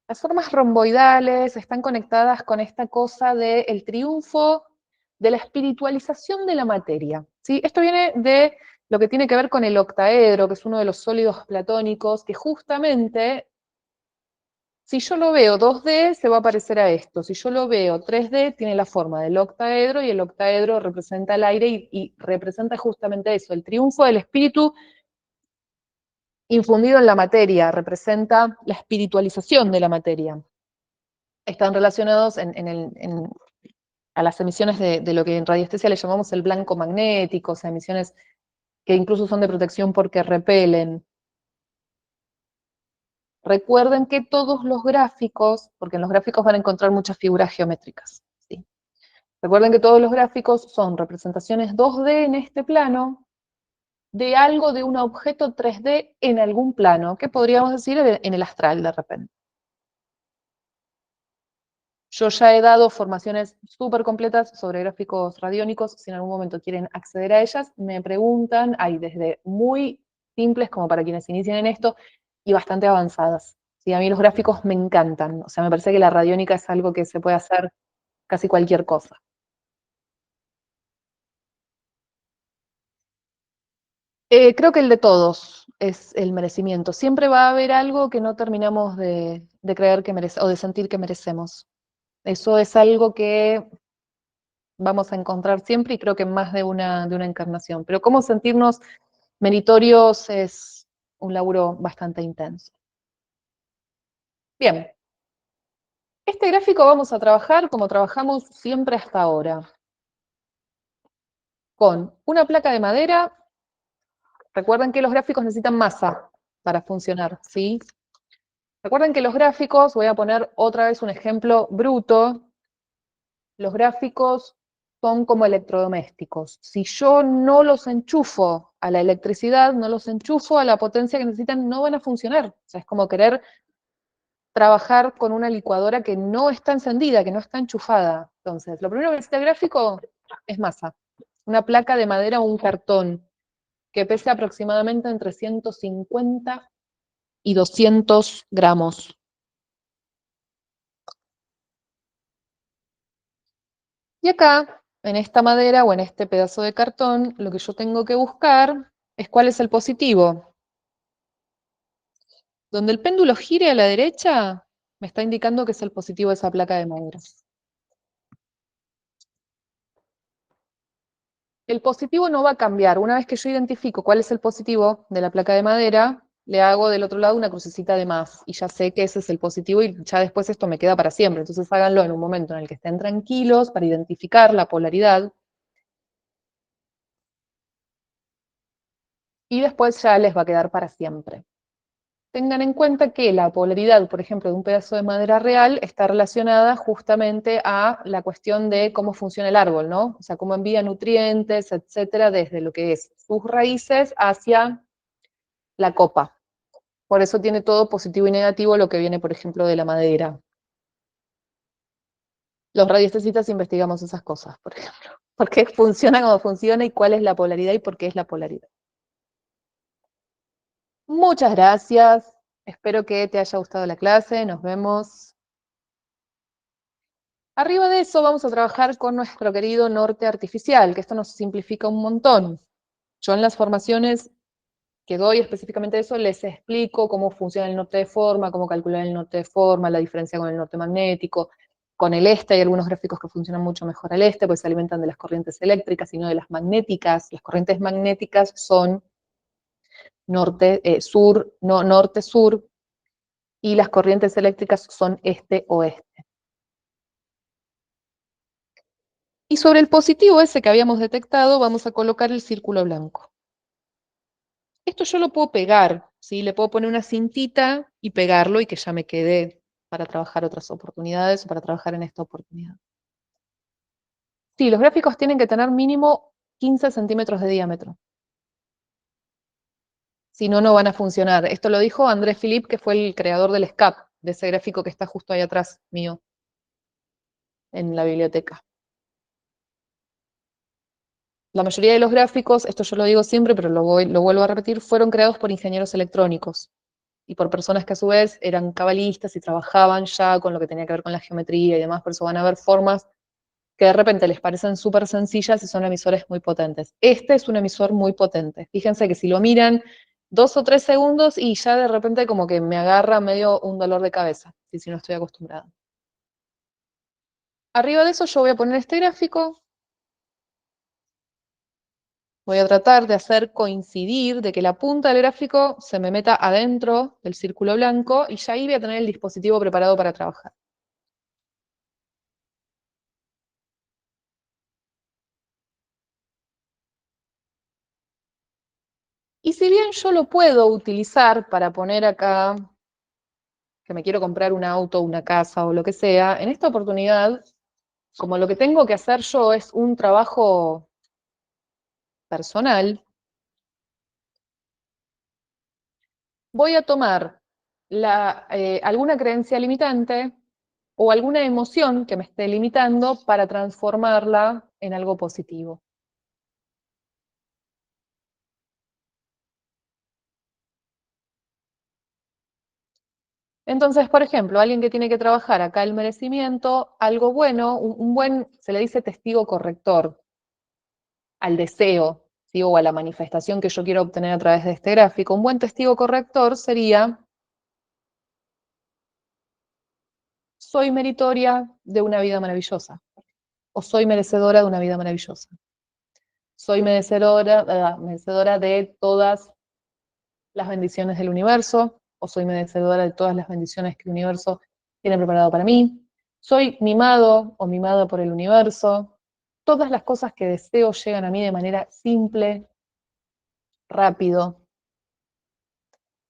A: Las formas romboidales están conectadas con esta cosa del triunfo de la espiritualización de la materia. ¿Sí? Esto viene de lo que tiene que ver con el octaedro, que es uno de los sólidos platónicos, que justamente, si yo lo veo 2D, se va a parecer a esto. Si yo lo veo 3D, tiene la forma del octaedro, y el octaedro representa el aire y representa justamente eso, el triunfo del espíritu infundido en la materia, representa la espiritualización de la materia. Están relacionados a las emisiones de lo que en radiestesia le llamamos el blanco magnético, o sea, emisiones que incluso son de protección porque repelen. Recuerden que todos los gráficos, porque en los gráficos van a encontrar muchas figuras geométricas, ¿sí? Recuerden que todos los gráficos son representaciones 2D en este plano de algo, de un objeto 3D en algún plano, que podríamos decir en el astral de repente. Yo ya he dado formaciones súper completas sobre gráficos radiónicos. Si en algún momento quieren acceder a ellas, me preguntan. Hay desde muy simples, como para quienes inician en esto, y bastante avanzadas. Sí, a mí los gráficos me encantan. O sea, me parece que la radiónica es algo que se puede hacer casi cualquier cosa. Creo que el de todos es el merecimiento. Siempre va a haber algo que no terminamos de creer que merecemos, o de sentir que merecemos. Eso es algo que vamos a encontrar siempre, y creo que más de una encarnación. Pero cómo sentirnos meritorios es un laburo bastante intenso. Bien, este gráfico vamos a trabajar como trabajamos siempre hasta ahora, con una placa de madera. Recuerden que los gráficos necesitan masa para funcionar, ¿sí? Recuerden que los gráficos, voy a poner otra vez un ejemplo bruto, los gráficos son como electrodomésticos. Si yo no los enchufo a la electricidad, no los enchufo a la potencia que necesitan, no van a funcionar. O sea, es como querer trabajar con una licuadora que no está encendida, que no está enchufada. Entonces, lo primero que necesita el gráfico es masa. Una placa de madera o un cartón que pese aproximadamente entre 150 y 200 gramos. Y acá, en esta madera o en este pedazo de cartón, lo que yo tengo que buscar es cuál es el positivo. Donde el péndulo gire a la derecha, me está indicando que es el positivo de esa placa de madera. El positivo no va a cambiar. Una vez que yo identifico cuál es el positivo de la placa de madera, le hago del otro lado una crucecita de más, y ya sé que ese es el positivo, y ya después esto me queda para siempre. Entonces háganlo en un momento en el que estén tranquilos para identificar la polaridad, y después ya les va a quedar para siempre. Tengan en cuenta que la polaridad, por ejemplo, de un pedazo de madera real está relacionada justamente a la cuestión de cómo funciona el árbol, ¿no? O sea, cómo envía nutrientes, etcétera, desde lo que es sus raíces hacia la copa. Por eso tiene todo positivo y negativo lo que viene, por ejemplo, de la madera. Los radiestesistas investigamos esas cosas, por ejemplo. ¿Por qué funciona como funciona y cuál es la polaridad y por qué es la polaridad? Muchas gracias. Espero que te haya gustado la clase. Nos vemos. Arriba de eso vamos a trabajar con nuestro querido norte artificial, que esto nos simplifica un montón. Yo en las formaciones que doy específicamente de eso, les explico cómo funciona el norte de forma, cómo calcular el norte de forma, la diferencia con el norte magnético. Con el este hay algunos gráficos que funcionan mucho mejor al este, pues se alimentan de las corrientes eléctricas y no de las magnéticas. Las corrientes magnéticas son sur, no, norte-sur, y las corrientes eléctricas son este-oeste. Y sobre el positivo ese que habíamos detectado, vamos a colocar el círculo blanco. Esto yo lo puedo pegar, ¿sí? Le puedo poner una cintita y pegarlo, y que ya me quede para trabajar otras oportunidades o para trabajar en esta oportunidad. Sí, los gráficos tienen que tener mínimo 15 centímetros de diámetro. Si no, no van a funcionar. Esto lo dijo André Philippe, que fue el creador del SCAP, de ese gráfico que está justo ahí atrás mío, en la biblioteca. La mayoría de los gráficos, esto yo lo digo siempre, pero lo vuelvo a repetir, fueron creados por ingenieros electrónicos y por personas que a su vez eran cabalistas y trabajaban ya con lo que tenía que ver con la geometría y demás, por eso van a ver formas que de repente les parecen súper sencillas y son emisores muy potentes. Este es un emisor muy potente. Fíjense que si lo miran 2 o 3 segundos y ya de repente como que me agarra medio un dolor de cabeza, si no estoy acostumbrada. Arriba de eso yo voy a poner este gráfico. Voy a tratar de hacer coincidir, de que la punta del gráfico se me meta adentro del círculo blanco y ya ahí voy a tener el dispositivo preparado para trabajar. Y si bien yo lo puedo utilizar para poner acá que me quiero comprar un auto, una casa o lo que sea, en esta oportunidad, como lo que tengo que hacer yo es un trabajo personal, voy a tomar alguna creencia limitante o alguna emoción que me esté limitando para transformarla en algo positivo. Entonces, por ejemplo, alguien que tiene que trabajar acá el merecimiento, algo bueno, un buen, se le dice testigo corrector al deseo, ¿sí? O a la manifestación que yo quiero obtener a través de este gráfico. Un buen testigo corrector sería: soy meritoria de una vida maravillosa, o soy merecedora de una vida maravillosa. Soy merecedora de todas las bendiciones del universo, o soy merecedora de todas las bendiciones que el universo tiene preparado para mí. Soy mimado o mimada por el universo. Todas las cosas que deseo llegan a mí de manera simple, rápido.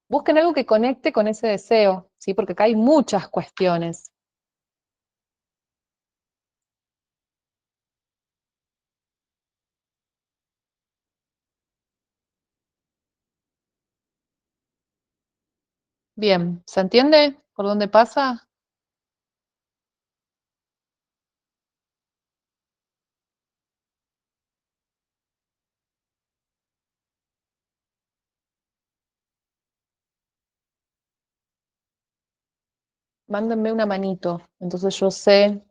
A: Busquen algo que conecte con ese deseo, ¿sí? Porque acá hay muchas cuestiones. Bien, ¿se entiende por dónde pasa? Mándenme una manito, entonces yo sé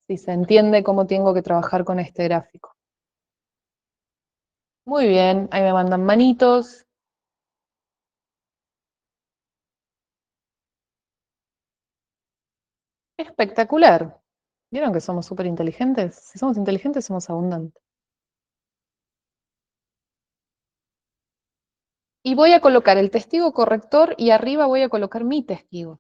A: si se entiende cómo tengo que trabajar con este gráfico. Muy bien, ahí me mandan manitos. Espectacular. ¿Vieron que somos súper inteligentes? Si somos inteligentes, somos abundantes. Y voy a colocar el testigo corrector y arriba voy a colocar mi testigo.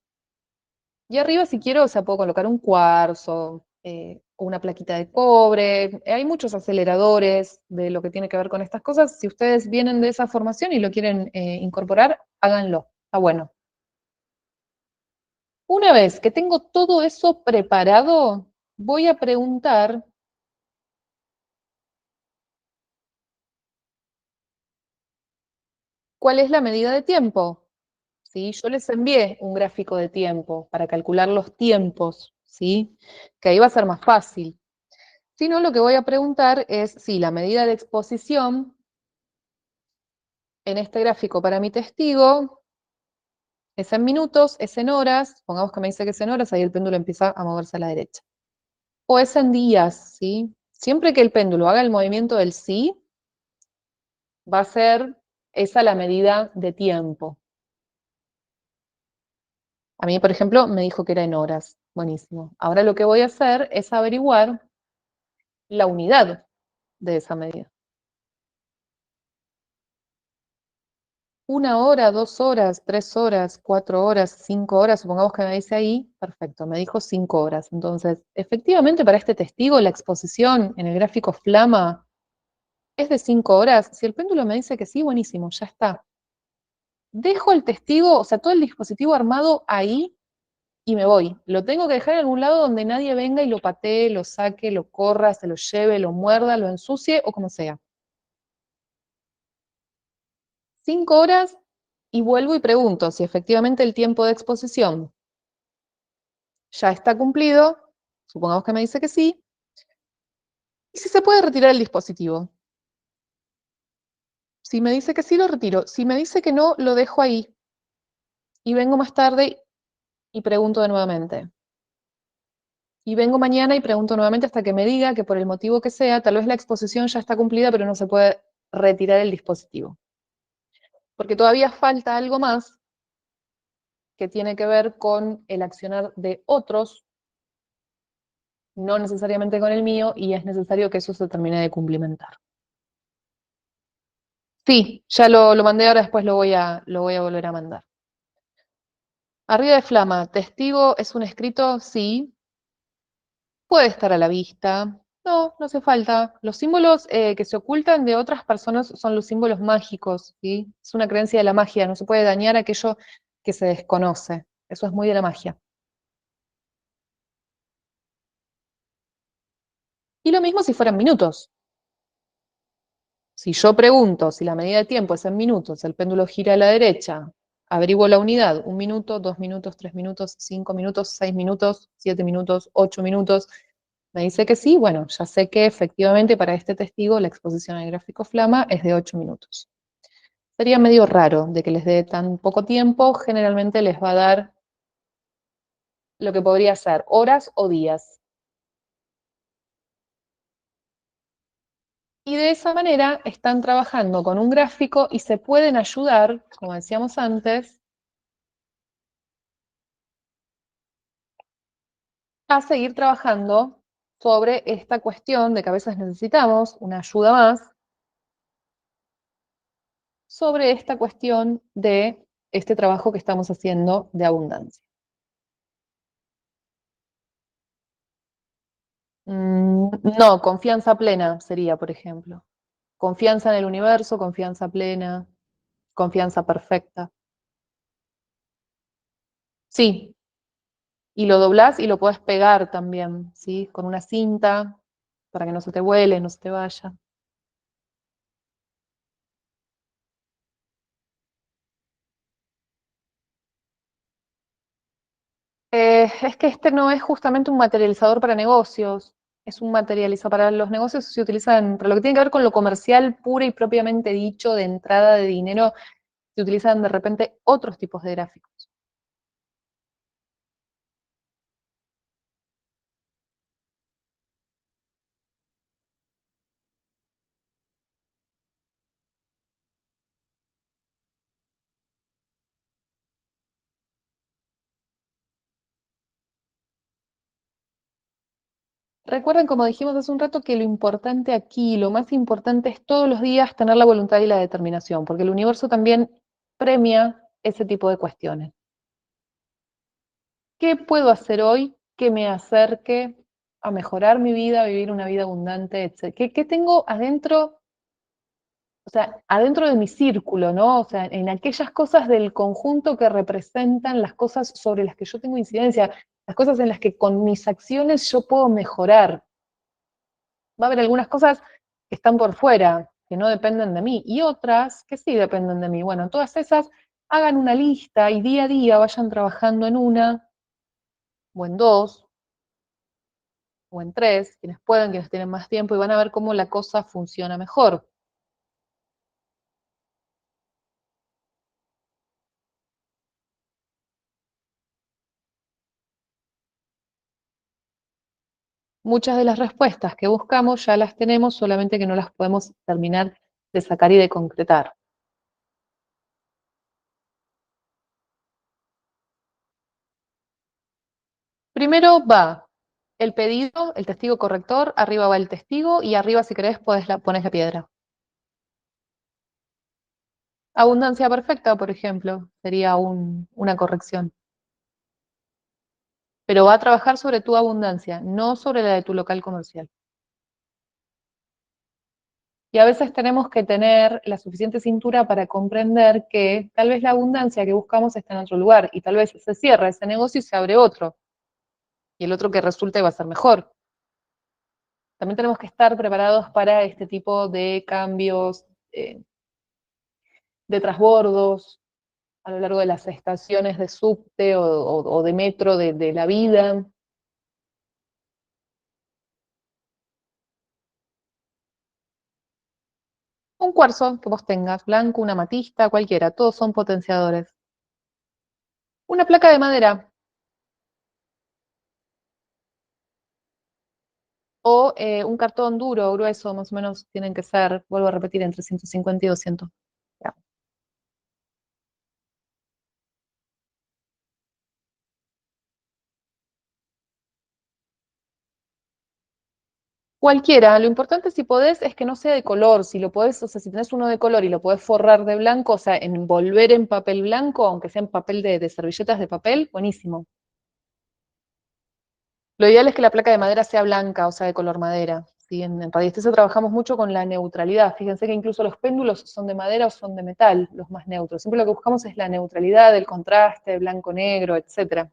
A: Y arriba, si quiero, o sea, puedo colocar un cuarzo o una plaquita de cobre. Hay muchos aceleradores de lo que tiene que ver con estas cosas. Si ustedes vienen de esa formación y lo quieren incorporar, háganlo. Está bueno. Una vez que tengo todo eso preparado, voy a preguntar cuál es la medida de tiempo. ¿Sí? Yo les envié un gráfico de tiempo para calcular los tiempos, ¿sí? Que ahí va a ser más fácil. Si no, lo que voy a preguntar es si la medida de exposición en este gráfico para mi testigo es en minutos, es en horas, pongamos que me dice que es en horas, ahí el péndulo empieza a moverse a la derecha. O es en días, ¿sí? Siempre que el péndulo haga el movimiento del sí, va a ser esa la medida de tiempo. A mí, por ejemplo, me dijo que era en horas. Buenísimo. Ahora lo que voy a hacer es averiguar la unidad de esa medida. 1 hora, 2 horas, 3 horas, 4 horas, 5 horas, supongamos que me dice ahí, perfecto, me dijo 5 horas. Entonces, efectivamente para este testigo la exposición en el gráfico flama es de 5 horas. Si el péndulo me dice que sí, buenísimo, ya está. Dejo el testigo, o sea, todo el dispositivo armado ahí y me voy. Lo tengo que dejar en algún lado donde nadie venga y lo patee, lo saque, lo corra, se lo lleve, lo muerda, lo ensucie o como sea. 5 horas y vuelvo y pregunto si efectivamente el tiempo de exposición ya está cumplido, supongamos que me dice que sí, y si se puede retirar el dispositivo. Si me dice que sí, lo retiro. Si me dice que no, lo dejo ahí y vengo más tarde y pregunto de nuevamente. Y vengo mañana y pregunto nuevamente hasta que me diga que por el motivo que sea, tal vez la exposición ya está cumplida, pero no se puede retirar el dispositivo. Porque todavía falta algo más que tiene que ver con el accionar de otros, no necesariamente con el mío, y es necesario que eso se termine de cumplimentar. Sí, ya lo mandé, ahora después lo voy a volver a mandar. Arriba de Flama, testigo es un escrito, sí, puede estar a la vista. No, no hace falta. Los símbolos que se ocultan de otras personas son los símbolos mágicos, ¿sí? Es una creencia de la magia, no se puede dañar aquello que se desconoce. Eso es muy de la magia. Y lo mismo si fueran minutos. Si yo pregunto si la medida de tiempo es en minutos, el péndulo gira a la derecha, averiguo la unidad, 1 minuto, 2 minutos, 3 minutos, 5 minutos, 6 minutos, 7 minutos, 8 minutos, me dice que sí, bueno, ya sé que efectivamente para este testigo la exposición al gráfico Flama es de 8 minutos. Sería medio raro de que les dé tan poco tiempo, generalmente les va a dar lo que podría ser horas o días. Y de esa manera están trabajando con un gráfico y se pueden ayudar, como decíamos antes, a seguir trabajando sobre esta cuestión de que a veces necesitamos una ayuda más, sobre esta cuestión de este trabajo que estamos haciendo de abundancia. No, confianza plena sería, por ejemplo. Confianza en el universo, confianza plena, confianza perfecta. Sí, y lo doblás y lo podés pegar también, ¿sí? Con una cinta para que no se te vuele, no se te vaya. Es que este no es justamente un materializador para negocios, es un materializador para los negocios, se utilizan, para lo que tiene que ver con lo comercial pura y propiamente dicho, de entrada de dinero, se utilizan de repente otros tipos de gráficos. Recuerden, como dijimos hace un rato, que lo importante aquí, lo más importante es todos los días tener la voluntad y la determinación, porque el universo también premia ese tipo de cuestiones. ¿Qué puedo hacer hoy que me acerque a mejorar mi vida, a vivir una vida abundante, etcétera? ¿Qué tengo adentro, o sea, adentro de mi círculo, ¿no? O sea, en aquellas cosas del conjunto que representan las cosas sobre las que yo tengo incidencia, las cosas en las que con mis acciones yo puedo mejorar. Va a haber algunas cosas que están por fuera, que no dependen de mí, y otras que sí dependen de mí. Bueno, todas esas hagan una lista y día a día vayan trabajando en una, o en dos, o en tres, quienes puedan, quienes tienen más tiempo, y van a ver cómo la cosa funciona mejor. Muchas de las respuestas que buscamos ya las tenemos, solamente que no las podemos terminar de sacar y de concretar. Primero va el pedido, el testigo corrector, arriba va el testigo y arriba, si querés, pones la piedra. Abundancia perfecta, por ejemplo, sería una corrección. Pero va a trabajar sobre tu abundancia, no sobre la de tu local comercial. Y a veces tenemos que tener la suficiente cintura para comprender que tal vez la abundancia que buscamos está en otro lugar y tal vez se cierra ese negocio y se abre otro. Y el otro que resulte va a ser mejor. También tenemos que estar preparados para este tipo de cambios, de transbordos a lo largo de las estaciones de subte o de metro de la vida. Un cuarzo que vos tengas, blanco, una amatista, cualquiera, todos son potenciadores. Una placa de madera o un cartón duro o grueso, más o menos tienen que ser, vuelvo a repetir, entre 150 y 200 gramos. Cualquiera, lo importante si podés es que no sea de color, si lo podés, o sea, si tenés uno de color y lo podés forrar de blanco, o sea, envolver en papel blanco, aunque sea en papel de servilletas de papel, buenísimo. Lo ideal es que la placa de madera sea blanca, o sea, de color madera. ¿Sí? En radiestesia trabajamos mucho con la neutralidad. Fíjense que incluso los péndulos son de madera o son de metal, los más neutros. Siempre lo que buscamos es la neutralidad, el contraste, blanco-negro, etcétera.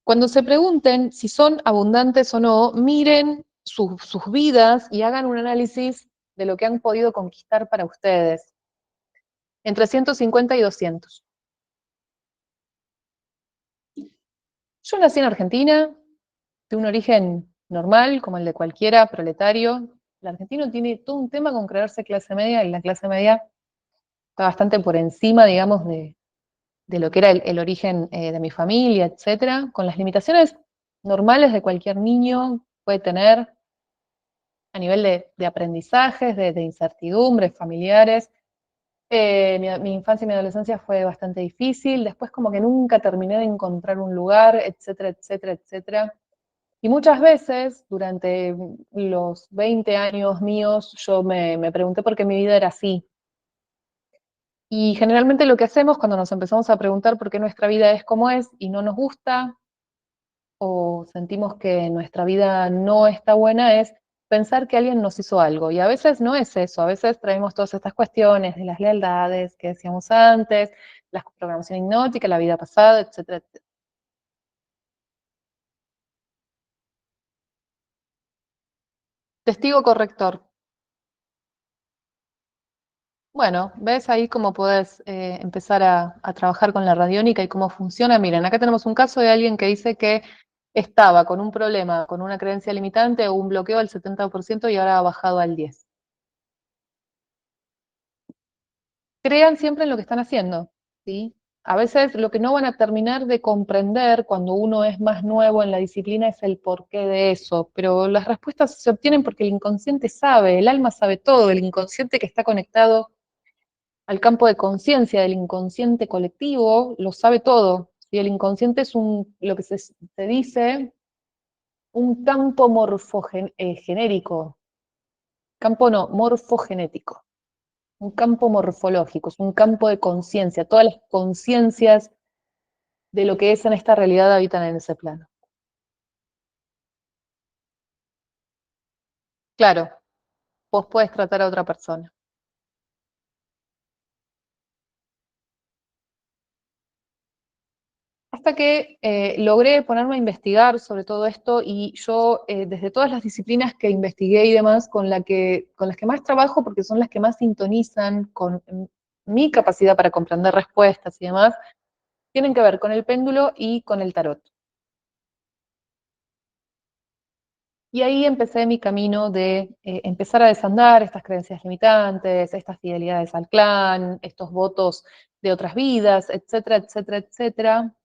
A: Cuando se pregunten si son abundantes o no, miren sus vidas y hagan un análisis de lo que han podido conquistar para ustedes. Entre 150 y 200. Yo nací en Argentina, de un origen normal, como el de cualquiera, proletario. El argentino tiene todo un tema con creerse clase media y la clase media está bastante por encima, digamos, de lo que era el origen de mi familia, etcétera, con las limitaciones normales de cualquier niño puede tener a nivel de aprendizajes, de incertidumbres familiares. Mi infancia y mi adolescencia fue bastante difícil, después como que nunca terminé de encontrar un lugar, etcétera, etcétera, etcétera. Y muchas veces, durante los 20 años míos, yo me pregunté por qué mi vida era así. Y generalmente lo que hacemos cuando nos empezamos a preguntar por qué nuestra vida es como es y no nos gusta, o sentimos que nuestra vida no está buena, es pensar que alguien nos hizo algo. Y a veces no es eso, a veces traemos todas estas cuestiones de las lealtades que decíamos antes, la programación hipnótica, la vida pasada, etcétera, etcétera. Testigo corrector. Bueno, ves ahí cómo podés empezar a trabajar con la radiónica y cómo funciona. Miren, acá tenemos un caso de alguien que dice que estaba con un problema, con una creencia limitante o un bloqueo del 70% y ahora ha bajado al 10%. Crean siempre en lo que están haciendo, ¿sí? A veces lo que no van a terminar de comprender cuando uno es más nuevo en la disciplina es el porqué de eso, pero las respuestas se obtienen porque el inconsciente sabe, el alma sabe todo, el inconsciente que está conectado al campo de conciencia del inconsciente colectivo lo sabe todo. ¿Sí? El inconsciente es lo que se dice un campo morfogenérico, campo no, morfogenético, un campo morfológico, es un campo de conciencia, todas las conciencias de lo que es en esta realidad habitan en ese plano. Claro, vos podés tratar a otra persona. Hasta que logré ponerme a investigar sobre todo esto y yo desde todas las disciplinas que investigué y demás, con las que más trabajo, porque son las que más sintonizan con mi capacidad para comprender respuestas y demás, tienen que ver con el péndulo y con el tarot. Y ahí empecé mi camino de empezar a desandar estas creencias limitantes, estas fidelidades al clan, estos votos de otras vidas, etcétera, etcétera, etcétera.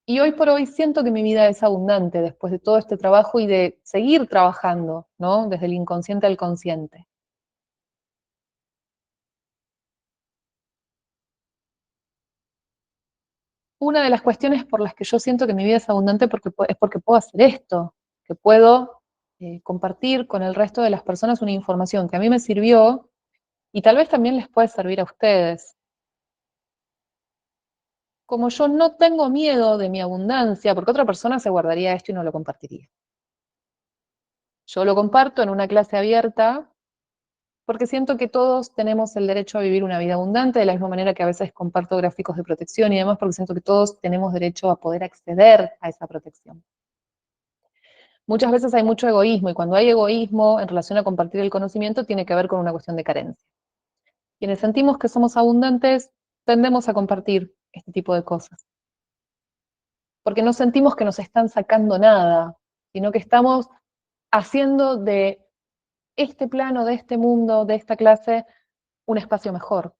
A: Y hoy por hoy siento que mi vida es abundante después de todo este trabajo y de seguir trabajando, ¿no? Desde el inconsciente al consciente. Una de las cuestiones por las que yo siento que mi vida es abundante es porque puedo hacer esto, que puedo compartir con el resto de las personas una información que a mí me sirvió y tal vez también les puede servir a ustedes. Como yo no tengo miedo de mi abundancia, porque otra persona se guardaría esto y no lo compartiría. Yo lo comparto en una clase abierta porque siento que todos tenemos el derecho a vivir una vida abundante, de la misma manera que a veces comparto gráficos de protección y demás, porque siento que todos tenemos derecho a poder acceder a esa protección. Muchas veces hay mucho egoísmo, y cuando hay egoísmo en relación a compartir el conocimiento, tiene que ver con una cuestión de carencia. Quienes sentimos que somos abundantes, tendemos a compartir este tipo de cosas, porque no sentimos que nos están sacando nada, sino que estamos haciendo de este plano, de este mundo, de esta clase, un espacio mejor.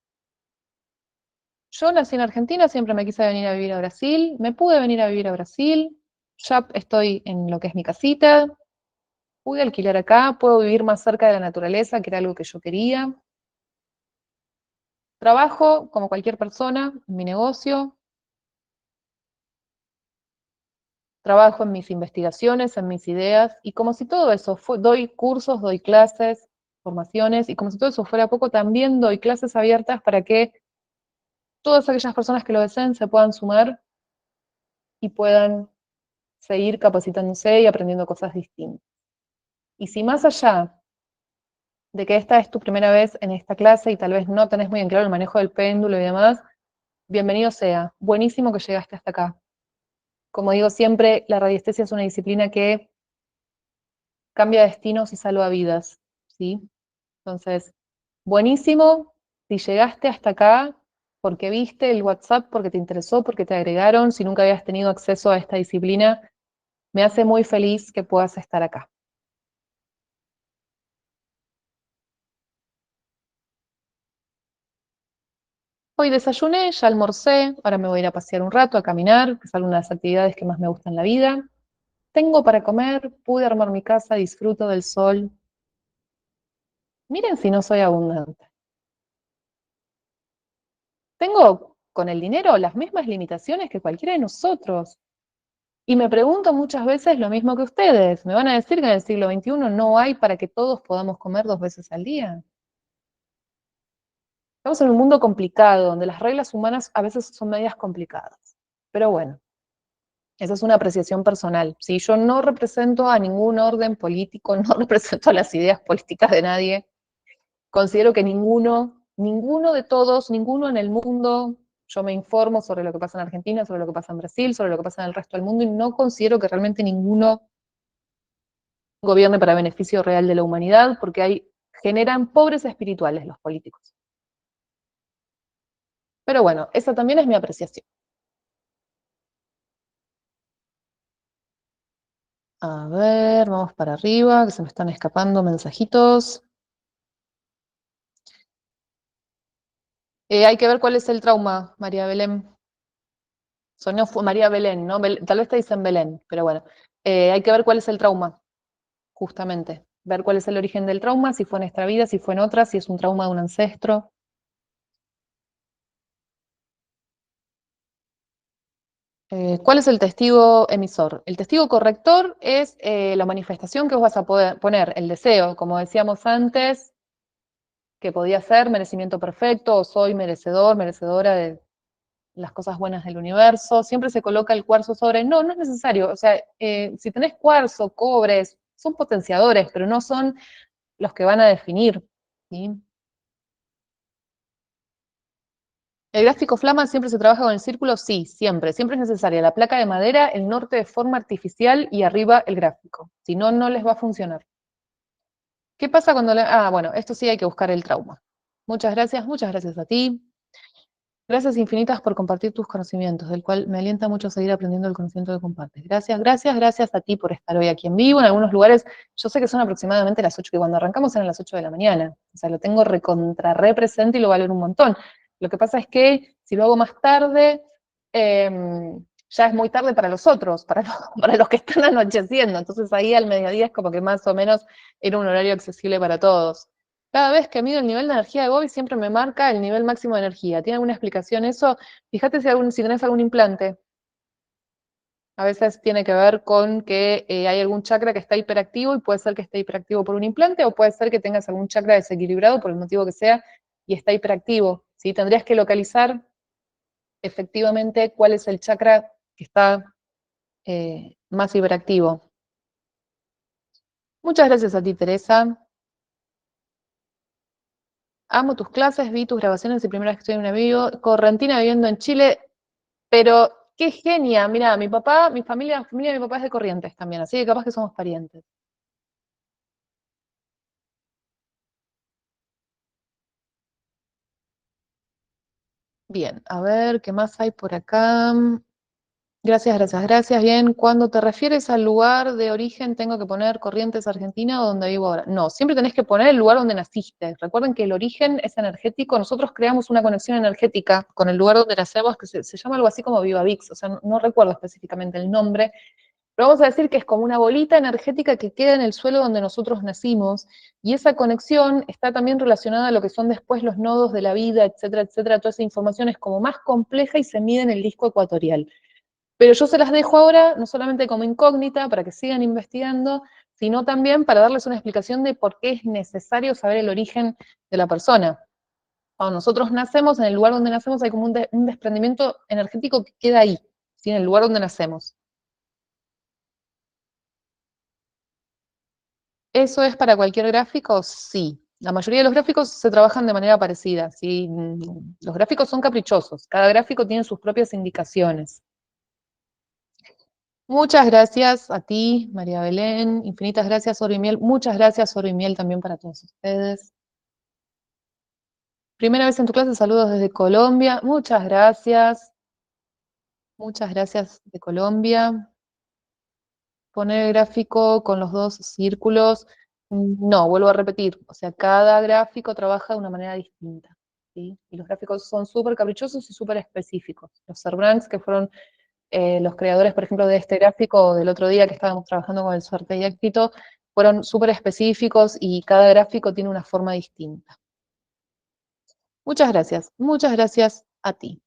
A: Yo nací en Argentina, siempre me quise venir a vivir a Brasil, me pude venir a vivir a Brasil, ya estoy en lo que es mi casita, pude alquilar acá, puedo vivir más cerca de la naturaleza, que era algo que yo quería. Trabajo como cualquier persona en mi negocio, trabajo en mis investigaciones, en mis ideas, y como si todo eso, doy cursos, doy clases, formaciones, y como si todo eso fuera poco, también doy clases abiertas para que todas aquellas personas que lo deseen se puedan sumar y puedan seguir capacitándose y aprendiendo cosas distintas. Y si más allá de que esta es tu primera vez en esta clase y tal vez no tenés muy en claro el manejo del péndulo y demás, bienvenido sea. Buenísimo que llegaste hasta acá. Como digo siempre, la radiestesia es una disciplina que cambia destinos y salva vidas, ¿sí? Entonces, buenísimo si llegaste hasta acá porque viste el WhatsApp, porque te interesó, porque te agregaron, si nunca habías tenido acceso a esta disciplina, me hace muy feliz que puedas estar acá. Hoy desayuné, ya almorcé, ahora me voy a ir a pasear un rato, a caminar, que es una de las actividades que más me gustan en la vida. Tengo para comer, pude armar mi casa, disfruto del sol. Miren si no soy abundante. Tengo con el dinero las mismas limitaciones que cualquiera de nosotros. Y me pregunto muchas veces lo mismo que ustedes. Me van a decir que en el siglo XXI no hay para que todos podamos comer 2 veces al día. Estamos en un mundo complicado, donde las reglas humanas a veces son medias complicadas. Pero bueno, esa es una apreciación personal. ¿Sí? Yo no represento a ningún orden político, no represento a las ideas políticas de nadie. Considero que ninguno de todos, ninguno en el mundo, yo me informo sobre lo que pasa en Argentina, sobre lo que pasa en Brasil, sobre lo que pasa en el resto del mundo, y no considero que realmente ninguno gobierne para beneficio real de la humanidad, porque generan pobres espirituales los políticos. Pero bueno, esa también es mi apreciación. A ver, vamos para arriba, que se me están escapando mensajitos. Hay que ver cuál es el trauma, María Belén. Sonó María Belén, ¿no? Tal vez te dicen Belén, pero bueno. Hay que ver cuál es el trauma, justamente. Ver cuál es el origen del trauma, si fue en esta vida, si fue en otra, si es un trauma de un ancestro. ¿Cuál es el testigo emisor? El testigo corrector es la manifestación que vos vas a poder poner, el deseo, como decíamos antes, que podía ser merecimiento perfecto, o soy merecedor, merecedora de las cosas buenas del universo. Siempre se coloca el cuarzo sobre, no, no es necesario. O sea, si tenés cuarzo, cobres, son potenciadores, pero no son los que van a definir, ¿sí? ¿El gráfico flama siempre se trabaja con el círculo? Sí, siempre. Siempre es necesaria la placa de madera, el norte de forma artificial y arriba el gráfico. Si no, no les va a funcionar. ¿Qué pasa cuando bueno, esto sí hay que buscar el trauma. Muchas gracias a ti. Gracias infinitas por compartir tus conocimientos, del cual me alienta mucho seguir aprendiendo el conocimiento que compartes. Gracias a ti por estar hoy aquí en vivo. En algunos lugares, yo sé que son aproximadamente las 8, que cuando arrancamos eran las 8 de la mañana. O sea, lo tengo represente y lo valoro un montón. Lo que pasa es que si lo hago más tarde, ya es muy tarde para los otros, para los que están anocheciendo. Entonces ahí al mediodía es como que más o menos era un horario accesible para todos. Cada vez que mido el nivel de energía de Bobby siempre me marca el nivel máximo de energía. ¿Tiene alguna explicación eso? Fíjate si tenés algún implante. A veces tiene que ver con que hay algún chakra que está hiperactivo, y puede ser que esté hiperactivo por un implante, o puede ser que tengas algún chakra desequilibrado por el motivo que sea y está hiperactivo. ¿Sí? Tendrías que localizar efectivamente cuál es el chakra que está más hiperactivo. Muchas gracias a ti, Teresa. Amo tus clases, vi tus grabaciones y primera vez que estoy en un vivo. Correntina viviendo en Chile, pero qué genia. Mira, mi papá, la familia de mi papá es de Corrientes también, así que capaz que somos parientes. Bien, a ver, ¿qué más hay por acá? Gracias, gracias, gracias. Bien, cuando te refieres al lugar de origen, tengo que poner Corrientes, Argentina o donde vivo ahora. No, siempre tenés que poner el lugar donde naciste. Recuerden que el origen es energético. Nosotros creamos una conexión energética con el lugar donde nacemos que se llama algo así como Viva Vix. O sea, no recuerdo específicamente el nombre, pero vamos a decir que es como una bolita energética que queda en el suelo donde nosotros nacimos, y esa conexión está también relacionada a lo que son después los nodos de la vida, etcétera, etcétera. Toda esa información es como más compleja y se mide en el disco ecuatorial. Pero yo se las dejo ahora, no solamente como incógnita, para que sigan investigando, sino también para darles una explicación de por qué es necesario saber el origen de la persona. Cuando nosotros nacemos, en el lugar donde nacemos hay como un desprendimiento energético que queda ahí, ¿sí? En el lugar donde nacemos. ¿Eso es para cualquier gráfico? Sí. La mayoría de los gráficos se trabajan de manera parecida, ¿sí? Los gráficos son caprichosos, cada gráfico tiene sus propias indicaciones. Muchas gracias a ti, María Belén. Infinitas gracias, Oro y Miel. Muchas gracias, Oro y Miel, también para todos ustedes. Primera vez en tu clase, saludos desde Colombia. Muchas gracias. Muchas gracias de Colombia. Poner el gráfico con los dos círculos. No, vuelvo a repetir. O sea, cada gráfico trabaja de una manera distinta, ¿sí? Y los gráficos son súper caprichosos y súper específicos. Los Serbranks, que fueron los creadores, por ejemplo, de este gráfico del otro día que estábamos trabajando con el suerte y éxito, fueron súper específicos y cada gráfico tiene una forma distinta. Muchas gracias a ti.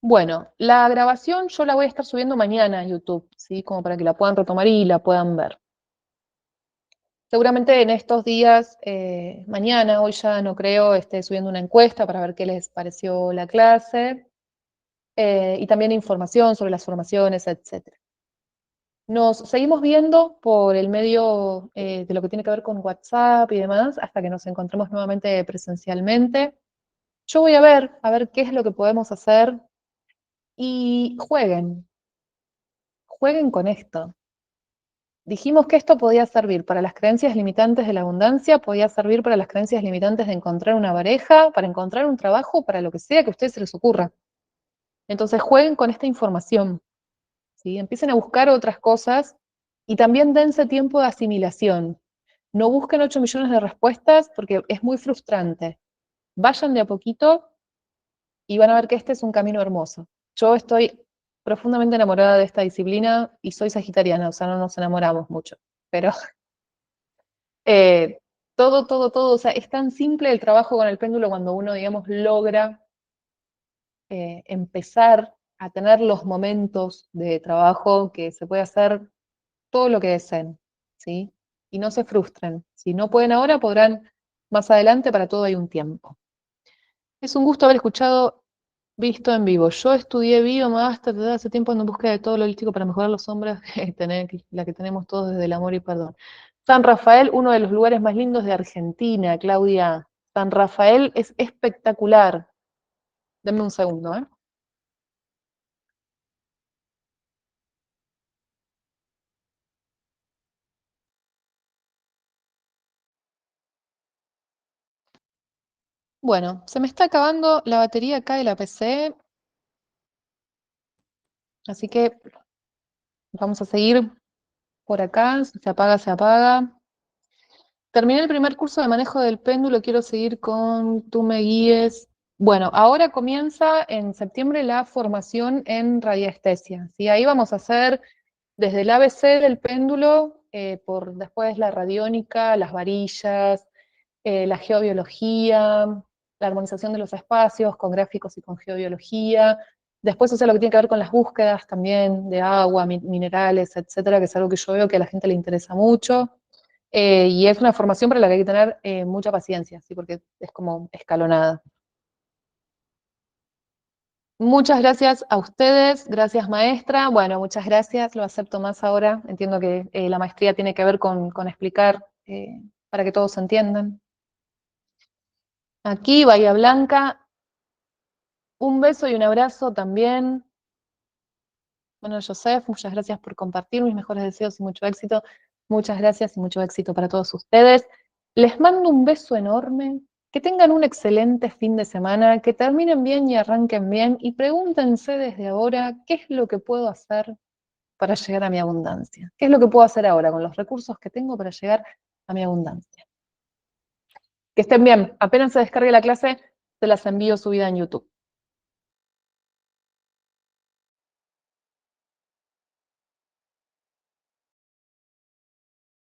A: Bueno, la grabación yo la voy a estar subiendo mañana a YouTube, ¿sí? Como para que la puedan retomar y la puedan ver. Seguramente en estos días, mañana, hoy ya no creo, esté subiendo una encuesta para ver qué les pareció la clase, y también información sobre las formaciones, etc. Nos seguimos viendo por el medio de lo que tiene que ver con WhatsApp y demás, hasta que nos encontremos nuevamente presencialmente. Yo voy a ver qué es lo que podemos hacer y jueguen con esto. Dijimos que esto podía servir para las creencias limitantes de la abundancia, podía servir para las creencias limitantes de encontrar una pareja, para encontrar un trabajo, para lo que sea que a ustedes se les ocurra. Entonces jueguen con esta información, ¿sí? Empiecen a buscar otras cosas y también dense tiempo de asimilación. No busquen 8 millones de respuestas porque es muy frustrante. Vayan de a poquito y van a ver que este es un camino hermoso. Yo estoy profundamente enamorada de esta disciplina y soy sagitariana, o sea, no nos enamoramos mucho, pero eh, todo, o sea, es tan simple el trabajo con el péndulo cuando uno, digamos, logra empezar a tener los momentos de trabajo que se puede hacer todo lo que deseen, ¿sí? Y no se frustren. Si no pueden ahora, podrán más adelante, para todo hay un tiempo. Es un gusto haber escuchado, visto en vivo. Yo estudié biomaster desde hace tiempo en búsqueda de todo lo holístico para mejorar los hombres, la que tenemos todos desde el amor y perdón. San Rafael, uno de los lugares más lindos de Argentina, Claudia. San Rafael es espectacular. Denme un segundo, ¿eh? Bueno, se me está acabando la batería acá de la PC, así que vamos a seguir por acá. Si se apaga, se apaga. Terminé el primer curso de manejo del péndulo, quiero seguir con Tú me guíes. Bueno, ahora comienza en septiembre la formación en radiestesia, ¿sí? Ahí vamos a hacer desde el ABC del péndulo, por después la radiónica, las varillas, la geobiología, la armonización de los espacios con gráficos y con geobiología. Después, o sea, lo que tiene que ver con las búsquedas también de agua, minerales, etcétera, que es algo que yo veo que a la gente le interesa mucho. Y es una formación para la que hay que tener mucha paciencia, ¿sí? Porque es como escalonada. Muchas gracias a ustedes, gracias maestra. Bueno, muchas gracias, lo acepto más ahora. Entiendo que la maestría tiene que ver con explicar para que todos entiendan. Aquí, Bahía Blanca, un beso y un abrazo también. Bueno, Joseph, muchas gracias por compartir mis mejores deseos y mucho éxito. Muchas gracias y mucho éxito para todos ustedes. Les mando un beso enorme. Que tengan un excelente fin de semana, que terminen bien y arranquen bien y pregúntense desde ahora qué es lo que puedo hacer para llegar a mi abundancia. ¿Qué es lo que puedo hacer ahora con los recursos que tengo para llegar a mi abundancia? Que estén bien. Apenas se descargue la clase, se las envío subida en YouTube.